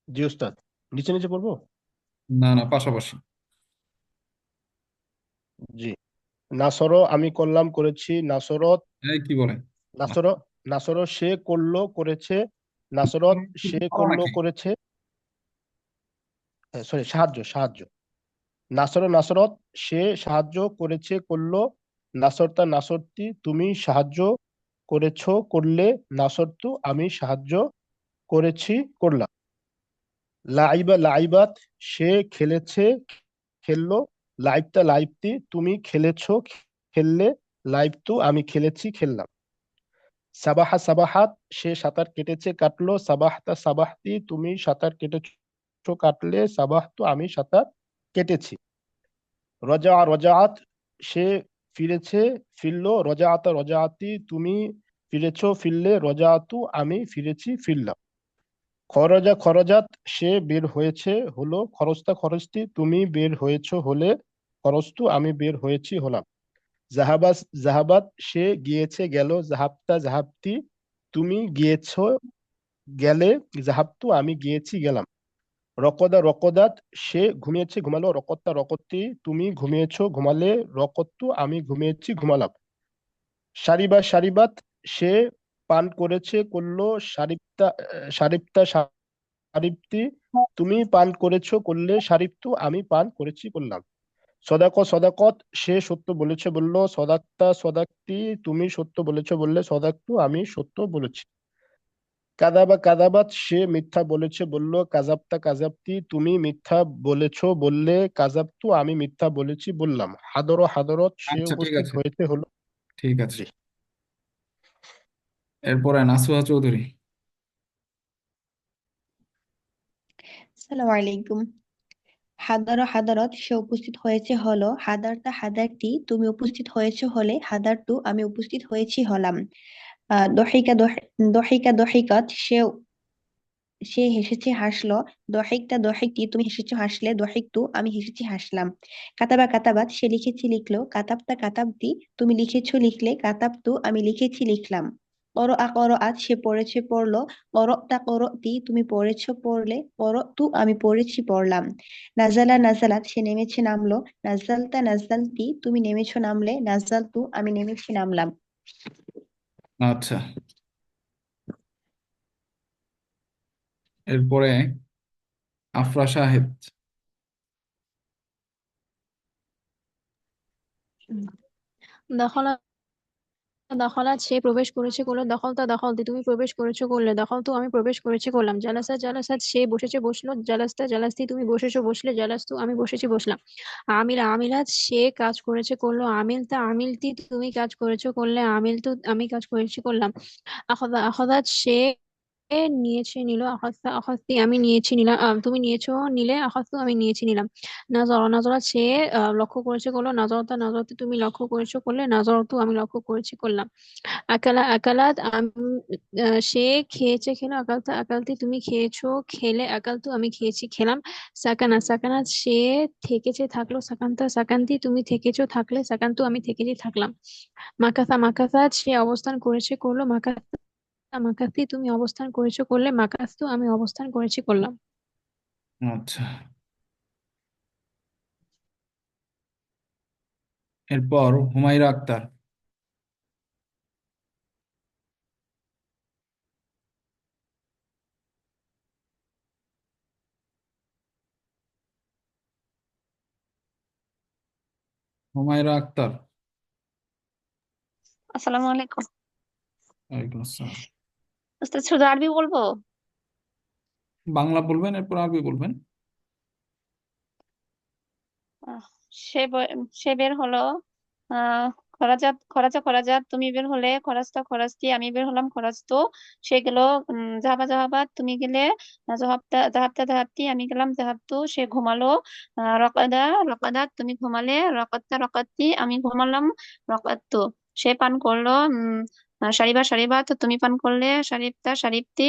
জি উস্তাদ, নিচে নিচে পড়বো। না না, পাশাপাশি। জি। নাসর আমি করলাম করেছি, নাসরত এই কি বলে? নাসর নাসর সে করলো করেছে, নাসরত সে পারো করলো নাকি? করেছে, সরি সাহায্য সাহায্য, নাসরত সে সাহায্য করেছে করলো, নাসরতা নাসরতি তুমি সাহায্য করেছো করলে, নাসরতু আমি সাহায্য করেছি করলাম। লাইবা লাইবাত সে খেলেছে খেললো, লাইবতা লাইবতি তুমি খেলেছো খেললে, লাইবতু আমি খেলেছি খেললাম। সাবাহা সাবাহাত সে সাঁতার কেটেছে কাটলো, সাবাহতা সাবাহতি তুমি সাঁতার কেটেছো কাটলে, সাবাহতু আমি সাঁতার কেটেছি। রজা রজাআত সে ফিরেছে ফিরলো, রজাআতা রজাআতি তুমি ফিরেছো ফিরলে, রজাআতু আমি ফিরেছি ফিরলাম। খরজা খরজাত সে বের হয়েছে হলো, খরস্তা খরস্তি তুমি বের হয়েছো হলে, খরস্তু আমি বের হয়েছি হলাম। জাহাবাস জাহাবাত সে গিয়েছে গেল, জাহাবতা জাহাবতি তুমি গিয়েছো গেলে, জাহাবতু আমি গিয়েছি গেলাম। রকদা রকদাত সে ঘুমিয়েছে ঘুমালো, রকত্তা রকত্তি তুমি ঘুমিয়েছো ঘুমালে, রকত্তু আমি ঘুমিয়েছি ঘুমালাম। সারিবা সারিবাত সে পান করেছে করলো, সারিপ্তা সারিপ্তা সারিপ্তি তুমি পান করেছো করলে, সারিপ্তু আমি পান করেছি করলাম। সদাকত সে সত্য বলেছে বললো, সদাক্তা সদাক্তি তুমি সত্য বলেছো বললে, সদাক্তু আমি সত্য বলেছি। কাদাবাত সে মিথ্যা বলেছে বললো, কাজাবতা কাজাবতি তুমি মিথ্যা বলেছো বললে, কাজাবতু আমি মিথ্যা বলেছি বললাম। হাদরত সে আচ্ছা, ঠিক উপস্থিত আছে, হয়েছে হলো। ঠিক আছে। জি। এরপরে নাসুহা চৌধুরী। আসসালামু আলাইকুম। হাদারত সে উপস্থিত হয়েছে হলো, হাদারতা হাদারতি তুমি উপস্থিত হয়েছে হলে, হাদারতু আমি উপস্থিত হয়েছি হলাম। দহিকা দহিকা দহিকাত সে সে হেসেছে হাসলো, দহিকতা দহিকতি তুমি হেসেছো হাসলে, দহিকতু আমি হেসেছি হাসলাম। কাতাবাত সে লিখেছে লিখলো, কাতাবতা কাতাবতি তুমি লিখেছো লিখলে, কাতাবতু আমি লিখেছি লিখলাম। করআত সে পড়েছে পড়লো, করতি তুমি পড়েছো পড়লে, করতু আমি পড়েছি পড়লাম। নাজালাত সে নেমেছে নামলো, নাজালতি তুমি নেমেছো নামলে, নাজালতু আমি নেমেছি নামলাম। আচ্ছা, এরপরে আফরা শাহেদ। দখলা দখলাত সে প্রবেশ করেছে করলো, দখলতা দখলতি তুমি প্রবেশ করেছো করলে, দখলতু আমি প্রবেশ করেছি করলাম। জালাসাত সে বসেছে বসলো, জালাস্তি তুমি বসেছো বসলে, জালাস্তু আমি বসেছি বসলাম। আমিলাত সে কাজ করেছে করলো, আমিলতি তুমি কাজ করেছো করলে, আমিলতু আমি কাজ করেছি করলাম। আখদাত সে নিয়েছে নিল, আখাস্তি আমি নিয়েছি নিলাম, তুমি নিয়েছো নিলে, আখাস্তু আমি নিয়েছি নিলাম। নাজরাত সে লক্ষ্য করেছে করলো, নাজরতে তুমি লক্ষ্য করেছো করলে, নাজরতু আমি লক্ষ্য করেছি করলাম। আকালাত সে খেয়েছে খেলো, আকালতি তুমি খেয়েছো খেলে, আকালতু আমি খেয়েছি খেলাম। সাকানাত সে থেকেছে থাকলো, সাকান্তি তুমি থেকেছো থাকলে, সাকান্তু আমি থেকেছি থাকলাম। মাকাসাত সে অবস্থান করেছে করলো, মাকাস্তি তুমি অবস্থান করেছো করলে, মাকাস্তু আমি অবস্থান করেছি করলাম। আচ্ছা, এরপর হুমায়রা আক্তার। হুমায়রা আক্তার। আসসালামু আলাইকুম। ওয়ালাইকুম আসসালাম। উস্তাদ শুধু আরবি বলবো? বাংলা বলবেন, এরপর আরবি বলবেন। আহ, সে বের হলো। আহ খরাজাত তুমি বের হলে, খরাস্তি আমি বের হলাম, খরাস্ত সে গেল। জাহাবাত তুমি গেলে, জাহাবতি আমি গেলাম, জাহাবতু সে ঘুমালো। রকাদাত তুমি ঘুমালে, রকাত্তি আমি ঘুমালাম, রকাত্তু সে পান করলো। সারিবাত তুমি পান করলে, সারিপ্তি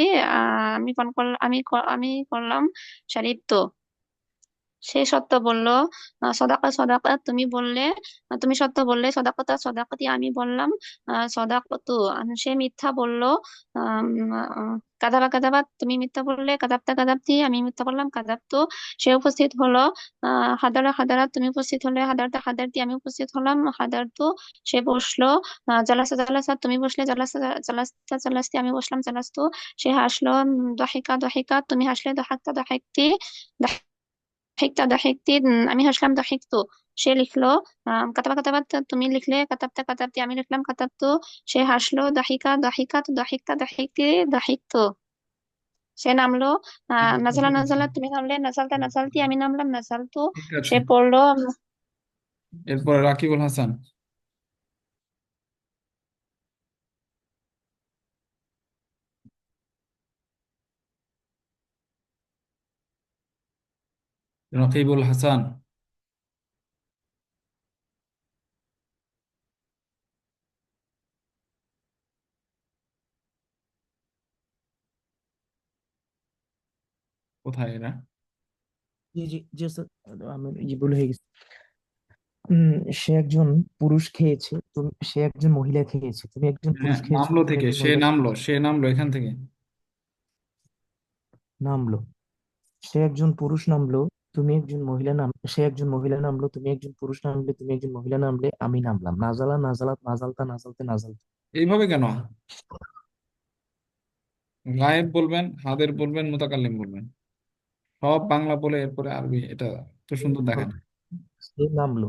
আমি পান করলাম, আমি করলাম, সারিপ্ত সে সত্য বলল। সদাকা সদাকা তুমি বললে, তুমি সত্য বললে। সদাকতা সদাকতি আমি বললাম সদাকতু। সে মিথ্যা বলল। কাদাবা কাদাবা তুমি মিথ্যা বললে। কাদাবতা কাদাবতি আমি মিথ্যা বললাম কাদাবতু। সে উপস্থিত হলো। হাদারা হাদারা তুমি উপস্থিত হলে। হাদারতা হাদারতি আমি উপস্থিত হলাম হাদারতু। সে বসলো। জালাসা জালাসা তুমি বসলে। জালাসা জালাসতা জালাসতি আমি বসলাম জালাস্তু। সে হাসলো। দহিকা দহিকা তুমি হাসলে। দহাকতা দহাকতি দহিকতা দহিকতি আমি হাসলাম দহিকতু। সে লিখলো। কাতাবা কাতাবা তুমি লিখলে। কাতাবতা কাতাবতি আমি লিখলাম কাতাবতু। সে হাসলো। দহিকা দহিকা দহিকতা দহিকতি দহিকতু। সে নামলো। নাজালা ঠিক আছে, নাজালা তুমি নামলে। নাজালতা নাজালতি আমি নামলাম নাজালতু। ঠিক আছে। সে পড়লো। এরপরে রাকিবুল হাসান। রাকিবুল হাসান। কোথায় এরা? জি জি জি স্যার, আমি ভুল হয়ে গেছে। সে একজন পুরুষ খেয়েছে, তুমি সে একজন মহিলা খেয়েছে। তুমি একজন হ্যাঁ, পুরুষ খেয়েছো, নামলো তুমি থেকে, একজন সে মহিলা নামলো, সে নামলো এখান থেকে। নামলো। সে একজন পুরুষ নামলো, তুমি একজন মহিলা নাম সে একজন মহিলা নামলো, তুমি একজন পুরুষ নামলে, তুমি একজন মহিলা নামলে, আমি নামলাম। নাজালা নাজালাত নাজালতা নাজালতে নাজালতে। এইভাবে কেন? গায়েব বলবেন, হাদের বলবেন, মুতাকাল্লিম বলবেন, সব বাংলা বলে এরপরে আরবি, এটা তো সুন্দর দেখে না। সে নামলো।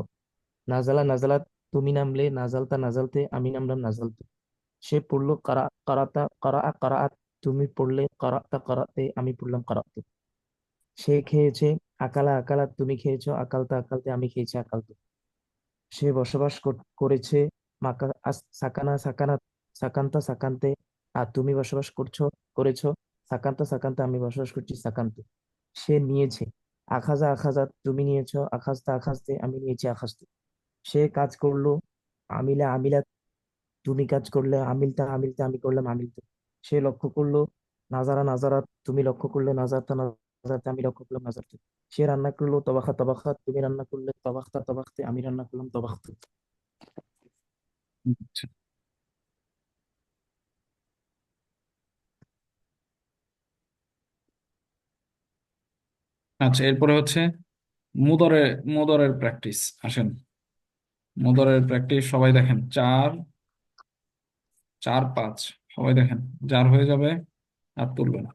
নাজালা নাজালাত তুমি নামলে। নাজালতা নাজালতে আমি নামলাম নাজালতে। সে পড়লো। কারাতা কারাআত তুমি পড়লে। কারাতা কারাতে আমি পড়লাম কারাতে। সে খেয়েছে। আকালা আকালাত তুমি খেয়েছো। আকালতা আকালতে আমি খেয়েছি আকালতে। সে বসবাস করেছে। সাকানা সাকানা সাকান্তা সাকান্তে আর তুমি বসবাস করেছো। সাকান্তা সাকান্তে আমি বসবাস করছি সাকান্তে। সে নিয়েছে। আখাজা আখাজা তুমি নিয়েছো। আখাজতা আখাজতে আমি নিয়েছি আখাজতে। সে কাজ করলো। আমিলা আমিলা তুমি কাজ করলে। আমিলতা আমিলতা আমি করলাম আমিলতে। সে লক্ষ্য করলো। নাজারা নাজারাত তুমি লক্ষ্য করলে। নাজারতা নাজারতে আমি লক্ষ্য করলাম নাজারতে। সে রান্না করলো। তবাখা তবাখা তুমি রান্না করলে। তবাখতা তবাখতে আমি রান্না করলাম তবাখতে। আচ্ছা, আচ্ছা, এরপরে হচ্ছে মুদরে, মুদরের প্র্যাকটিস। আসেন, মুদরের প্র্যাকটিস সবাই দেখেন। 4, 4, 5 সবাই দেখেন। যার হয়ে যাবে আর তুলবে না।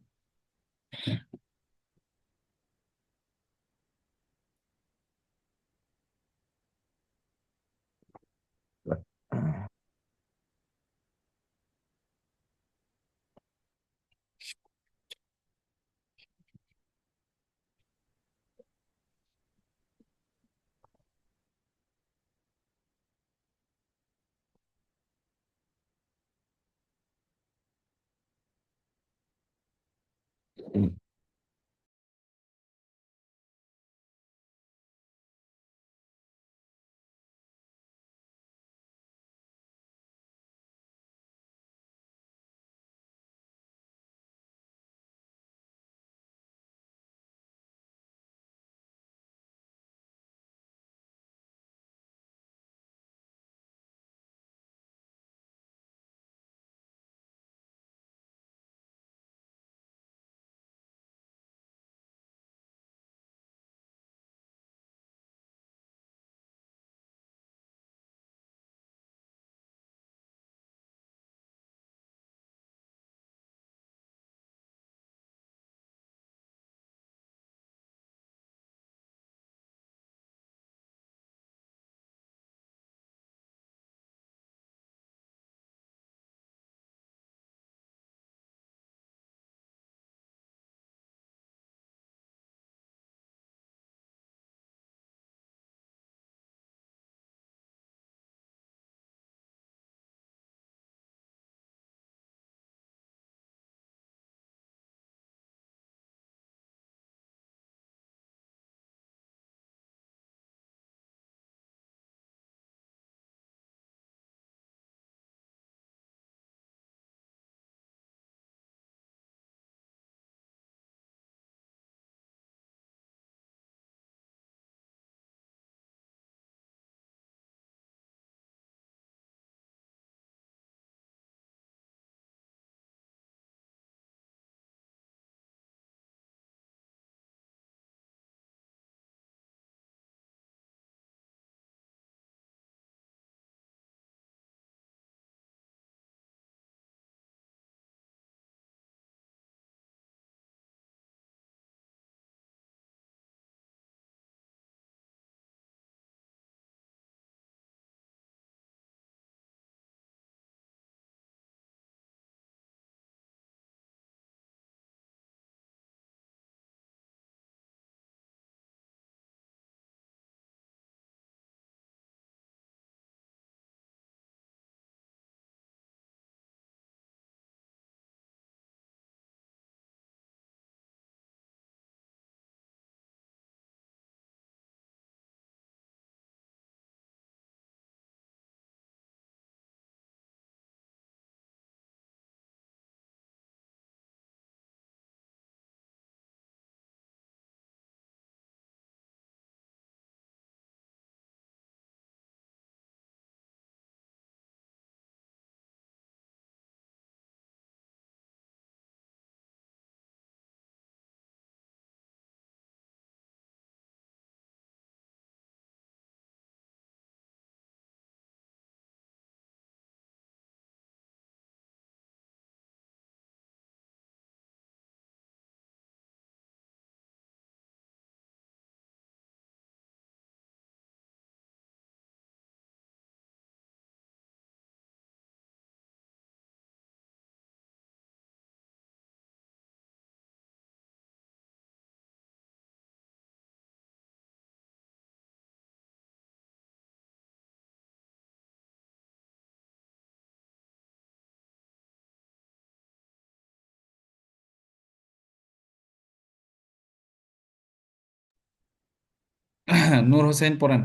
নূর হোসেন পড়েন।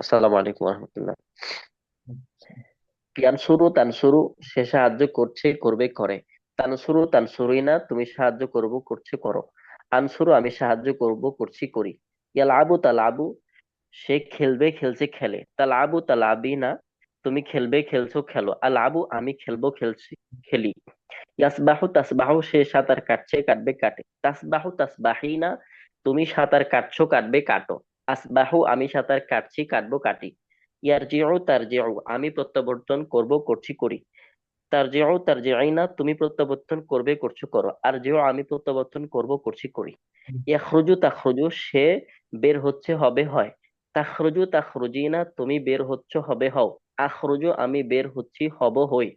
আসসালামু আলাইকুম রহমতুল্লাহ। ইয়ানসুরু তানসুরু, সে সাহায্য করছে, করবে, করে। তানসুরু তানসুরিনা, তুমি সাহায্য করব, করছে, করো। আনসুরু, আমি সাহায্য করব, করছি, করি। ইয়ালআবু তালআবু, সে খেলবে, খেলছে, খেলে। তালআবু তালআবিনা, তুমি খেলবে, খেলছো, খেলো। আলআবু, আমি খেলবো, খেলছি, খেলি। ইয়াসবাহু তাসবাহু, সে সাঁতার কাটছে, কাটবে, কাটে। তাসবাহু তাসবাহিনা, তুমি সাঁতার কাটছো, কাটবে, কাটো। আসবাহু, আমি সাঁতার কাটছি, কাটবো, কাটি। ইয়ারজিউ তারজিউ, আমি প্রত্যাবর্তন করব, করছি, করি। তারজিউ তারজিউনা, তুমি প্রত্যাবর্তন করবে, করছো, করো। আরজিউ, আমি প্রত্যাবর্তন করব, করছি, করি। ইয়াখরুজু তাখরুজু, সে বের হচ্ছে, হবে, হয়। তাখরুজু তাখরুজিনা, তুমি বের হচ্ছ, হবে, হও। আখরুজু, আমি বের হচ্ছি, হব, হই।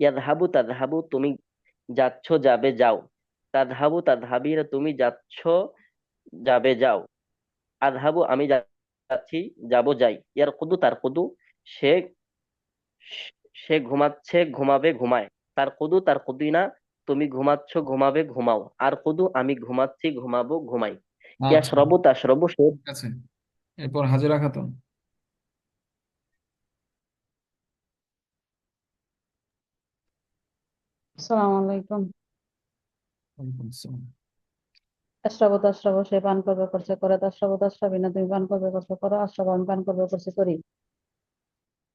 ইয়াযহাবু তাযহাবু, তুমি যাচ্ছ, যাবে, যাও। তাযহাবু তাযহাবিনা, তুমি যাচ্ছ, যাবে, যাও। আযহাবু, আমি যাচ্ছি, যাব, যাই। ইয়ারকুদু তারকুদু, সে সে ঘুমাচ্ছে, ঘুমাবে, ঘুমায়। তারকুদু তারকুদিনা, তুমি ঘুমাচ্ছ, ঘুমাবে, ঘুমাও। আরকুদু, আমি ঘুমাচ্ছি, ঘুমাবো, ঘুমাই। আচ্ছা, ইয়াশরাবু তাশরাবু, সে ঠিক আছে। এরপর হাজেরা খাতুন। আসসালামু আলাইকুম। ওয়ালাইকুম আসসালাম। আশরাবু তাশরাবু, সে পান করবে, করছে, করে। তাশরাবু তাশরাবিনা, তুমি পান করবে, করছে, করো। আশরাবু, আমি পান করবে, করছি, করি।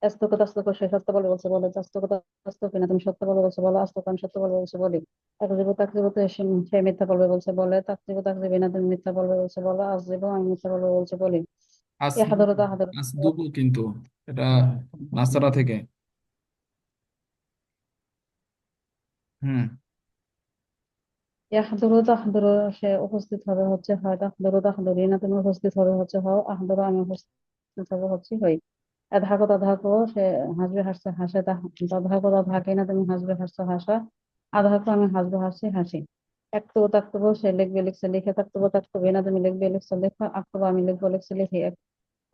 তাসদুকু তাসদুকু, সে সত্য বলে, বলছে, বলে। তাসদুকু তাসদুকিনা, তুমি সত্য বলে, বলছে, বলো। আসদুকু, আমি সত্য বলবে, বলছে, বলি। তাকজিবু তাকজিবু, সে মিথ্যা বলবে, বলছে, বলে। তাকজিবু তাকজিবিনা, তুমি মিথ্যা বলবে, বলছে, বলো। আসজিবু, আমি মিথ্যা বলবে, বলছে, বলি। ইয়াহাদুরু আসদুকু, তাহাদুরু, আসদুকু কিন্তু এটা নাসারা থেকে। হুম। ইয়াহদুরু তাহদুরু, সে উপস্থিত হবে, হচ্ছে, হয়। তাহদুরু তাহদুরিনা, তুমি উপস্থিত হবে, হচ্ছে, হও। আহদুরু, আমি উপস্থিত হবে, হচ্ছে, হই। আধাকো তাধাকো, সে হাসবে, হাসছে, হাসে। তাধাকো তাধাকিনা, তুমি হাসবে, হাসছো, হাসা। আধাকো, আমি হাসবে, হাসছি, হাসি। একতুবু তাকতুবু, সে লিখবে, লিখছে, লিখে। তাকতুবু তাকতুবিনা, তুমি লিখবে, লিখছো, লেখা। আকতুবু, আমি লিখবো, লিখছি, লিখি।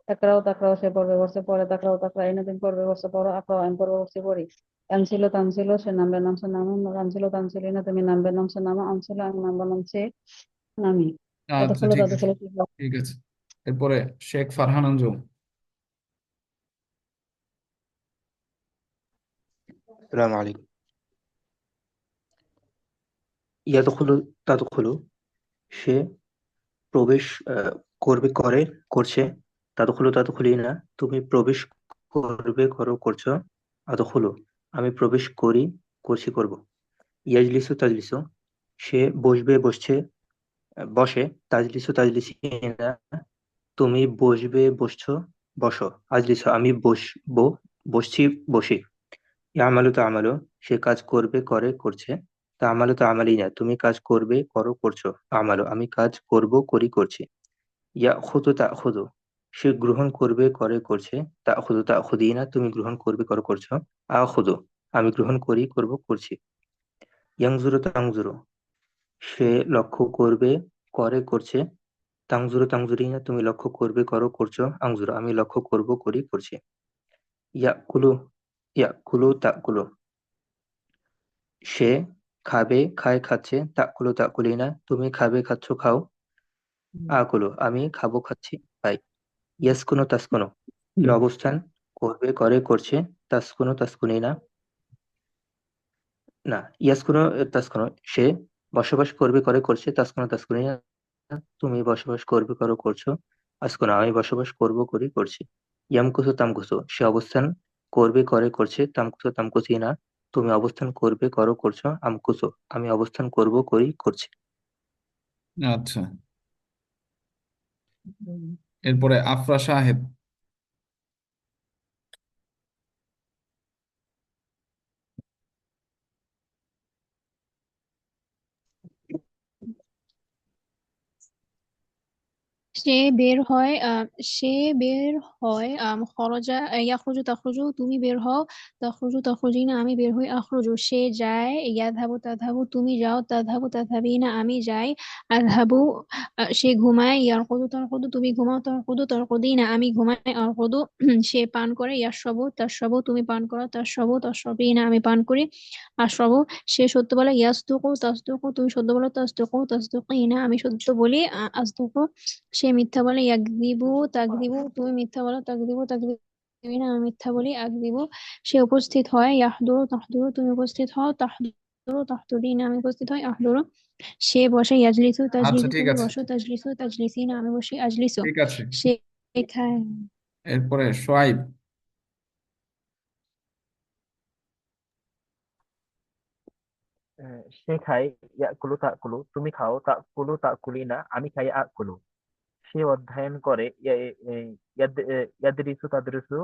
একরাও তাকরাও, সে পড়বে, বসে, পড়ে। তাকরাও তাকরাইনা, তুমি পড়বে, বসে, পড়ো। আকরাও, আমি পড়বো, বসে, পড়ি। তানছিলো তানছিলো, সে নামবে, নামছে, নামো। তানছিলো তানছিলিনা, তুমি নামবে, নামছে, নামো। আনছিলো, আমি নামবো, নামছে, নামি। আচ্ছা, তদখলো ঠিক আছে, তদখলো, ঠিক আছে। এরপরে শেখ ফারহান আঞ্জুম। আসসালামু আলাইকুম। ইয়াদখুলু তাদখুলু, সে প্রবেশ করবে, করে, করছে। তাদখুলু তাদখুলিনা, তুমি প্রবেশ করবে, করো, করছো। আদখুলু, আমি প্রবেশ করি, করছি, করব। ইয়াজলিসু তাজলিসু, সে বসবে, বসছে, বসে। তাজলিসু তাজলিসিনা, তুমি বসবে, বসছো, বসো। আজলিসু, আমি বসবো, বসছি, বসি। ইয়ামালু তামালু, সে কাজ করবে, করে, করছে। তামালু তামালিনা, তুমি কাজ করবে, করো, করছো। আমালু, আমি কাজ করব, করি, করছি। ইয়াখুদু তাখুদু, সে গ্রহণ করবে, করে, করছে। তাখুদু তাখুদিনা, তুমি গ্রহণ করবে, করো, করছো। আখুদু, আমি গ্রহণ করি, করব, করছি। ইয়াংজুরু তাংজুরু, সে লক্ষ্য করবে, করে, করছে। তাংজুরু তাংজুরিনা, তুমি লক্ষ্য করবে, করো, করছো। আংজুরু, আমি লক্ষ্য করব, করি, করছি। ইয়াকুলু ইয়াকুলু তাকুলু, সে খাবে, খায়, খাচ্ছে। তাকুলু তাকুলিনা, তুমি খাবে, খাচ্ছ, খাও। আকুলু, আমি খাবো, খাচ্ছি, খাই। ইয়াসকুনু তাসকুনু, সে অবস্থান করবে, করে, করছে। তাসকুনু তাসকুনিনা, না, ইয়াসকুনু তাসকুনু, সে বসবাস করবে, করে, করছে। তাসকুনু তাসকুনিনা, তুমি বসবাস করবে, করো, করছো। আসকুনু, আমি বসবাস করব, করি, করছি। ইয়ামকুসু তামকুসু, সে অবস্থান করবে, করে, করছে। তামকুসু তামকুসিনা, তুমি অবস্থান করবে, করো, করছো। আমকুসু, আমি অবস্থান করব, করি, করছি। আচ্ছা, এরপরে আফরা শাহেদ। সে বের হয় সে বের হয় খরজা ইয়াখরুজু তাখরুজু তুমি বের হও, তাখরুজু তাখরুজিনা আমি বের হই, আখরুজু সে যায়, ইয়াযহাবু তাযহাবু তুমি যাও, তাযহাবু তাযহাবিনা আমি যাই, আযহাবু সে ঘুমায়, ইয়ারকুদু তারকুদু তুমি ঘুমাও, তারকুদু তারকুদিনা আমি ঘুমাই, আরকুদু সে পান করে, ইয়াশরাবু তাশরাবু তুমি পান করো, তাশরাবু তাশরাবিনা আমি পান করি, আশরাবু সে সত্য বলে, ইয়াসদুকু তাসদুকু তুমি সত্য বলো, তাসদুকু তাসদুকিনা আমি সত্য বলি, আসদুকু সে মিথ্যা বলে, ইয়াকযিবু তাকযিবু তুমি মিথ্যা বলো, তাকযিবু তাকযিবিনা আমি মিথ্যা বলি, আকযিবু সে উপস্থিত হয়, ইয়াহদুরু তাহদুরু তুমি উপস্থিত হও, তাহদুরু তাহদুরিনা আমি উপস্থিত হই, আহদুরু সে বসে, ইয়াজলিসু আচ্ছা, তাজলিসু ঠিক তুমি আছে, বসো, তাজলিসু তাজলিসিনা আমি বসি, আজলিসু ঠিক আছে। সে খায়। এরপরে সোয়াইব। সে খায়, ইয়াকুলু তাকুলু তুমি খাও, তাকুলু তাকুলিনা আমি খাই, আকুলু সে অধ্যয়ন করে, ইয়াদরিসু তাদরিসু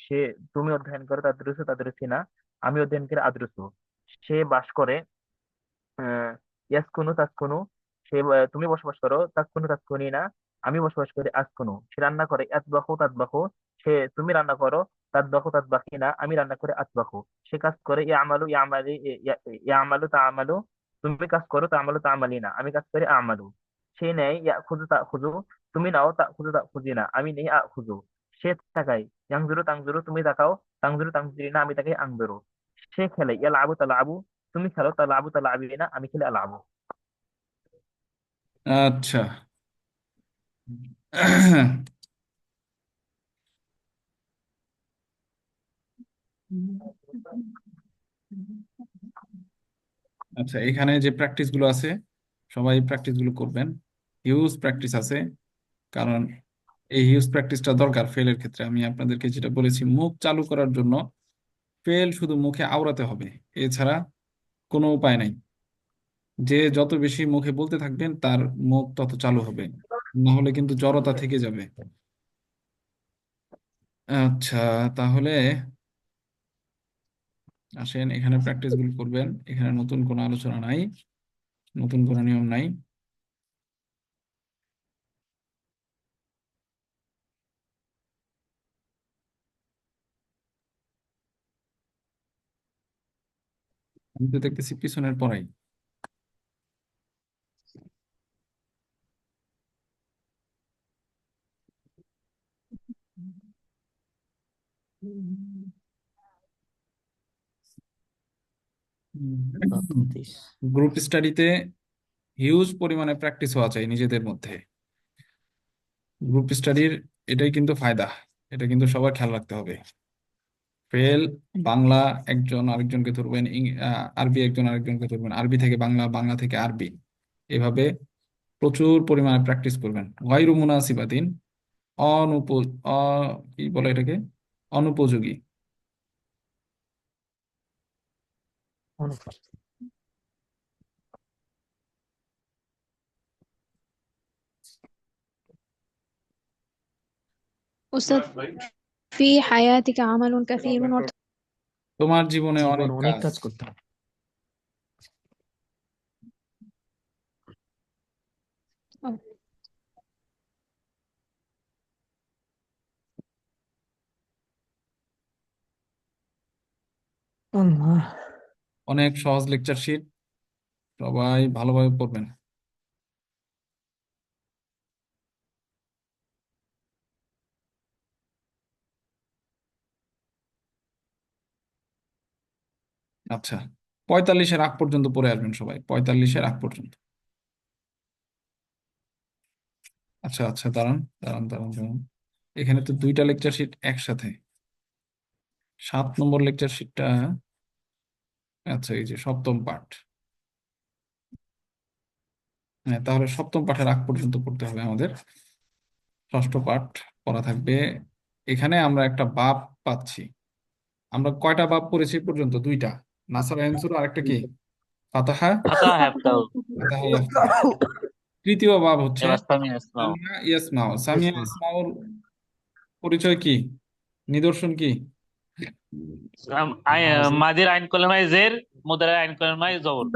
সে তুমি অধ্যয়ন করো, তাদরিসু তাদরিসিনা আমি অধ্যয়ন করি, আদরুসু সে বাস করে, ইয়াসকুনু তাসকুনু তুমি বসবাস করো, তাসকুনু তাসকুনিনা আমি বসবাস করি, আসকুনু সে রান্না করে, ইয়াতবাখু তাতবাখু তুমি রান্না করো, তাতবাখু তাতবাখিনা আমি রান্না করে, আতবাখু সে কাজ করে, ইয়ামালু তাআমালু তুমি কাজ করো, তাআমালু তাআমালিনা আমি কাজ করি, আমালু সে নেয়, ইয়াখুযু তাখুযু তুমি নাও, তাখুযু তাখুযিনা আমি নেই, আখুযু সে তাকায়, ইয়ানজুরু তানজুরু তুমি তাকাও, তানজুরু তানজুরিনা আমি তাকাই, আনজুরু সে খেলে, ইয়ালআবু তালআবু তুমি খেলো, তালআবু তালআবিনা আমি খেলি, আলআবু আচ্ছা। আচ্ছা, এখানে যে প্র্যাকটিস গুলো আছে সবাই প্র্যাকটিস গুলো করবেন। হিউজ প্র্যাকটিস আছে, কারণ এই হিউজ প্র্যাকটিসটা দরকার ফেলের ক্ষেত্রে। আমি আপনাদেরকে যেটা বলেছি, মুখ চালু করার জন্য ফেল শুধু মুখে আওড়াতে হবে, এছাড়া কোনো উপায় নাই। যে যত বেশি মুখে বলতে থাকবেন তার মুখ তত চালু হবে, না হলে কিন্তু জড়তা থেকে যাবে। আচ্ছা, তাহলে আসেন এখানে প্র্যাকটিস গুলো করবেন। এখানে নতুন কোনো আলোচনা নাই, নতুন কোনো নিয়ম নাই। আমি তো দেখতেছি পিছনের পড়াই। গ্রুপ স্টাডিতে হিউজ পরিমাণে প্র্যাকটিস হওয়া চাই নিজেদের মধ্যে। গ্রুপ স্টাডির এটাই কিন্তু ফায়দা, এটা কিন্তু সবার খেয়াল রাখতে হবে। ফেল বাংলা একজন আরেকজনকে ধরবেন, আরবি একজন আরেকজনকে ধরবেন, আরবি থেকে বাংলা, বাংলা থেকে আরবি, এভাবে প্রচুর পরিমাণে প্র্যাকটিস করবেন। গায়রু মুনাসিবাতিন অনুপ অ কি বলে এটাকে, অনুপযোগী। উস্তাদ ফি হায়াতিকা আমালুন কাসীরুন তোমার জীবনে জীবন অনেক অনেক কাজ। কাজ করতে হবে। আল্লাহ অনেক সহজ লেকচার শিট, সবাই ভালোভাবে পড়বেন। আচ্ছা, 45-এর আগ পর্যন্ত পড়ে আসবেন সবাই, 45-এর আগ পর্যন্ত। আচ্ছা আচ্ছা, দাঁড়ান দাঁড়ান দাঁড়ান দাঁড়ান, এখানে তো দুইটা লেকচার শিট একসাথে। 7 নম্বর লেকচার শিটটা, আচ্ছা এই যে সপ্তম পাঠ। হ্যাঁ, তাহলে সপ্তম পাঠের আগ পর্যন্ত পড়তে হবে আমাদের। ষষ্ঠ পাঠ পড়া থাকবে। এখানে আমরা একটা বাব পাচ্ছি। আমরা কয়টা বাব পড়েছি এ পর্যন্ত? দুইটা, নাসার আনসুর, আরেকটা কি, ফাতাহা। ফাতা হ্যাফতাহু ফাতাহা ইয়াফতাহু। তৃতীয় বাব হচ্ছে এবার সামি আসমাও সামিয়া ইয়াসমাউ। সামিয়া ইয়াসমাউর পরিচয় কি, নিদর্শন কি? মাদির আইন কলমায় জের, মুদারের আইন কলমায় জবর।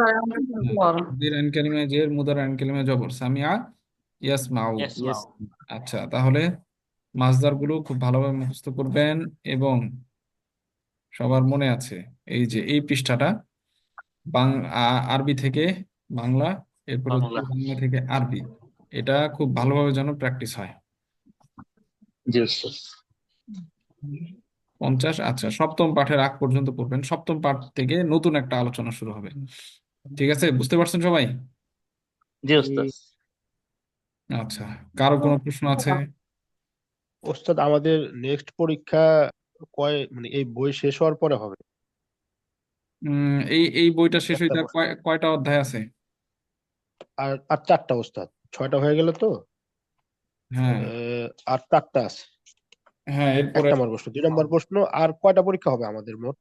মাদির আইন কালিমায় জের, মুদার আইন কালিমায় জবর। সামিয়া ইয়াসমাউ। ইয়েস ইয়াসমাউ। আচ্ছা, তাহলে মাসদার গুলো খুব ভালোভাবে মুখস্থ করবেন এবং সবার মনে আছে এই যে এই পৃষ্ঠাটা আরবি থেকে বাংলা, এরপর হচ্ছে বাংলা। বাংলা থেকে আরবি, এটা খুব ভালোভাবে যেন প্র্যাকটিস হয়। জি উস্তাদ। 50, আচ্ছা, সপ্তম পাঠের আগ পর্যন্ত পড়বেন, সপ্তম পাঠ থেকে নতুন একটা আলোচনা শুরু হবে। ঠিক আছে, বুঝতে পারছেন সবাই? জি উস্তাদ। আচ্ছা, কারো কোনো প্রশ্ন আছে? ওস্তাদ, আমাদের নেক্সট পরীক্ষা মানে এই বই শেষ হওয়ার পরে হবে? এই এই বইটা শেষ একটা হইতে আর বই। কয়টা অধ্যায় আছে? আর আর 4টা ওস্তাদ, 6টা হয়ে গেল তো। হ্যাঁ, আর 4টা আছে। হ্যাঁ, 1 এরপরে নম্বর প্রশ্ন, 2 নম্বর প্রশ্ন, আর কয়টা পরীক্ষা হবে আমাদের মোট?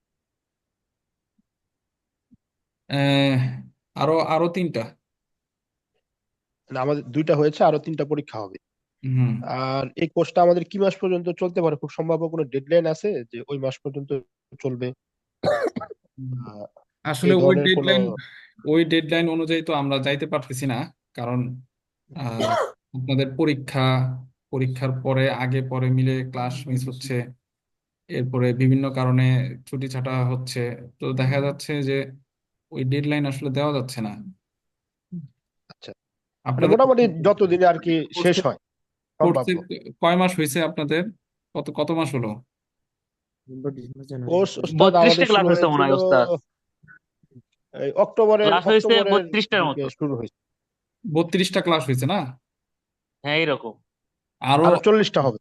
আহ, আরো আরো 3টা। মানে আমাদের 2টা হয়েছে, আরো 3টা পরীক্ষা হবে। হুম। আর এই কোর্সটা আমাদের কি মাস পর্যন্ত চলতে পারে? খুব সম্ভাব্য কোনো ডেডলাইন আছে যে ওই মাস পর্যন্ত চলবে? আহ, আসলে এই ধরনের কোনো ওই ডেডলাইন অনুযায়ী তো আমরা যাইতে পারতেছি না, কারণ আহ, আপনাদের পরীক্ষার পরে আগে পরে মিলে ক্লাস মিস হচ্ছে, এরপরে বিভিন্ন কারণে ছুটি ছাটা হচ্ছে, তো দেখা যাচ্ছে যে ওই ডেডলাইন আসলে দেওয়া যাচ্ছে না। আচ্ছা, মানে আপনাদের মোটামুটি যতদিনে আর কি শেষ কোর্সে হয় কোর্সে সম্ভাব্য। কয় মাস হয়েছে আপনাদের? কত কত মাস হলো? নভেম্বর, ডিসেম্বর, জানুয়ারি, কোর্স ফেব্রুয়ারি। ওস্তাদ 32টা আমাদের ক্লাস শুরু হয়েছে মনে হয়েছিল হয় উস্তাদ। এই অক্টোবরের ক্লাস হয়েছে অক্টোবরের 32টার দিকে মতো। শুরু হয়েছে। 32টা ক্লাস হয়েছে না? হ্যাঁ এইরকম। আরো আরো 40টা হবে।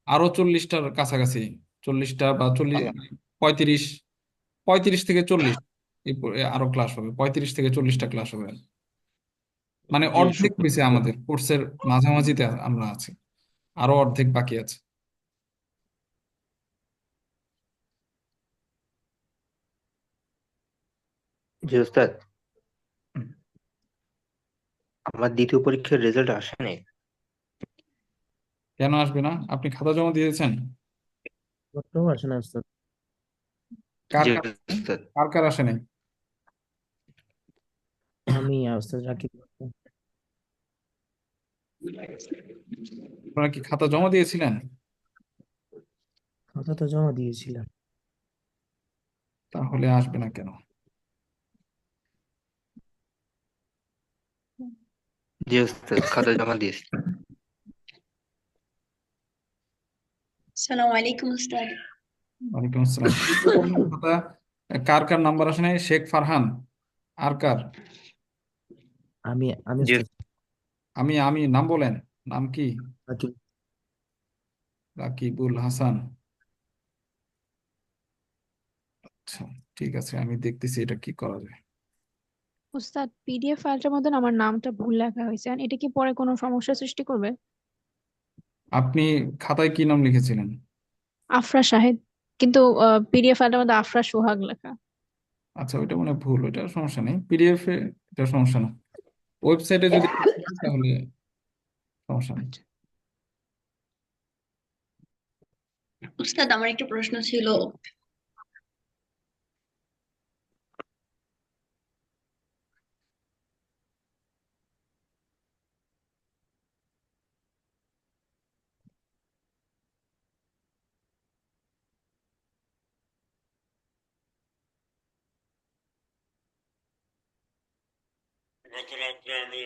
আরো 40টার কাছাকাছি, 40টা বা 40, আল্লাহ। 35, 35 থেকে 40, এরপরে আরো ক্লাস হবে, 35 থেকে 40টা ক্লাস হবে। মানে জি অর্ধেক শুক্রিয়া। হয়েছে, আমাদের কোর্সের মাঝামাঝিতে আমরা আছি, আরো অর্ধেক বাকি আছে। জি ওস্তাদ, আমার দ্বিতীয় পরীক্ষার রেজাল্ট আসেনি। কেন আসবে না? আপনি খাতা জমা দিয়েছেন? বর্তমান আসে না উস্তাদ। কার জি কার ওস্তাদ, কার কার আসে নাই? আমি আর উস্তাদ রাকিব। আপনারা কি খাতা জমা দিয়েছিলেন? খাতা তো জমা দিয়েছিলাম। তাহলে আসবে না কেন? জি ওস্তাদ, খাতা জমা দিয়েছি। আসসালামু আলাইকুম উস্তাদ। ওয়ালাইকুম আসসালাম। কি যে বললেন খাতা, কার কার নাম্বার আসে নাই? শেখ ফারহান, আর কার? আমি আমি জি উস্তাদ। আমি নাম বলেন, নাম কি? রাকিব। রাকিবুল হাসান। আচ্ছা, ঠিক আছে, আমি দেখতেছি এটা কি করা যায়। উস্তাদ, পিডিএফ ফাইলটার মধ্যে না আমার নামটা ভুল লেখা হয়েছে, আর এটা কি পরে কোনো সমস্যা সৃষ্টি করবে? আপনি খাতায় কি নাম লিখেছিলেন? আফরা শাহেদ, কিন্তু পিডিএফ ফাইলটার মধ্যে আফরা সোহাগ লেখা। আচ্ছা, ওইটা মানে ভুল, ওইটা সমস্যা নেই, পিডিএফ এ এটা সমস্যা না, ওয়েবসাইটে যদি তাহলে সমস্যা নেই। আচ্ছা। উস্তাদ আমার একটা প্রশ্ন ছিল। গত রাত্রে আমি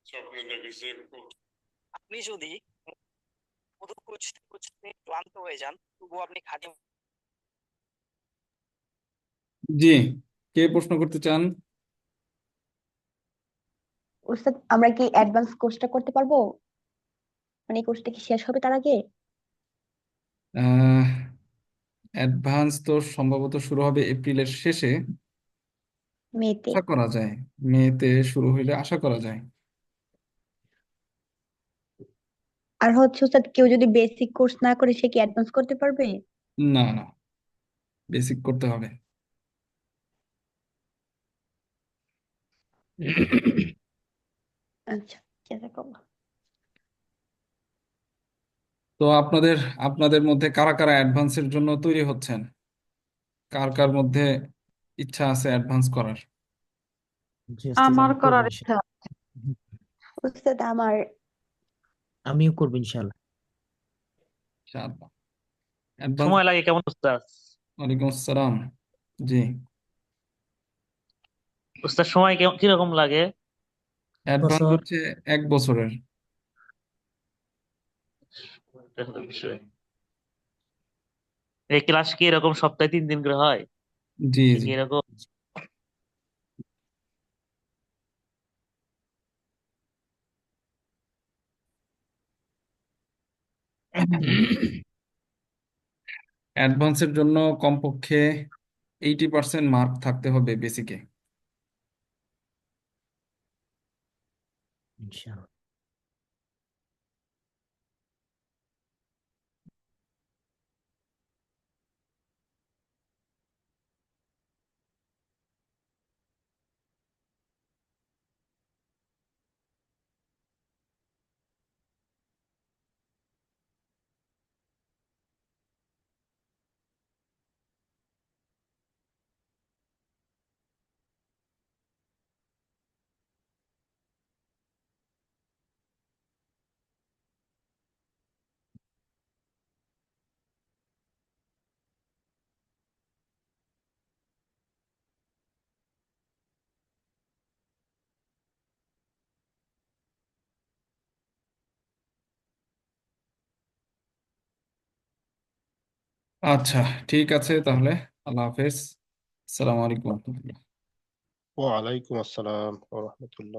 স্বপ্নে দেখেছি এরকম। আপনি যদি মধু খুঁজতে খুঁজতে ক্লান্ত হয়ে যান তবুও আপনি খাঁটি জি, কে প্রশ্ন করতে চান? ওস্তাদ, আমরা কি অ্যাডভান্স কোর্সটা করতে পারবো? মানে এই কোর্সটা কি শেষ হবে তার আগে? অ্যাডভান্স তো সম্ভবত শুরু হবে এপ্রিলের শেষে, মেতে। আশা করা যায় মেতে শুরু হইলে আশা করা যায়। আর হচ্ছে ওস্তাদ, কেউ যদি বেসিক কোর্স না করে সে কি অ্যাডভান্স করতে পারবে? না না, বেসিক করতে হবে। আচ্ছা, জাযাকাল্লাহ। তো আপনাদের আপনাদের মধ্যে কারা কারা অ্যাডভান্সের জন্য তৈরি হচ্ছেন? কার কার মধ্যে ইচ্ছা আছে অ্যাডভান্স করার? জি উস্তাদ, আমার আমি করবো করার ইনশাআল্লাহ। ইচ্ছা। ওস্তাদ, আমার আমিও করবো ইনশাল্লাহ। ইনশাআল্লাহ। অ্যাডভান্স। সময় লাগে কেমন উস্তাদ? ওয়ালাইকুম আসসালাম। জি। উস্তাদ সময় কিরকম লাগে? অ্যাডভান্স বছর হচ্ছে 1 বছরের। এটা হলো বিষয়। এই ক্লাস কি এরকম সপ্তাহে 3 দিন করে হয় জি জি। নাকি এরকম? অ্যাডভান্সের জন্য কমপক্ষে 80% মার্ক থাকতে হবে বেসিকে। ইনশাল্লাহ। আচ্ছা, ঠিক আছে তাহলে। আল্লাহ হাফেজ। আসসালামু আলাইকুম। ওয়ালাইকুম আসসালাম ওয়া রাহমাতুল্লাহ।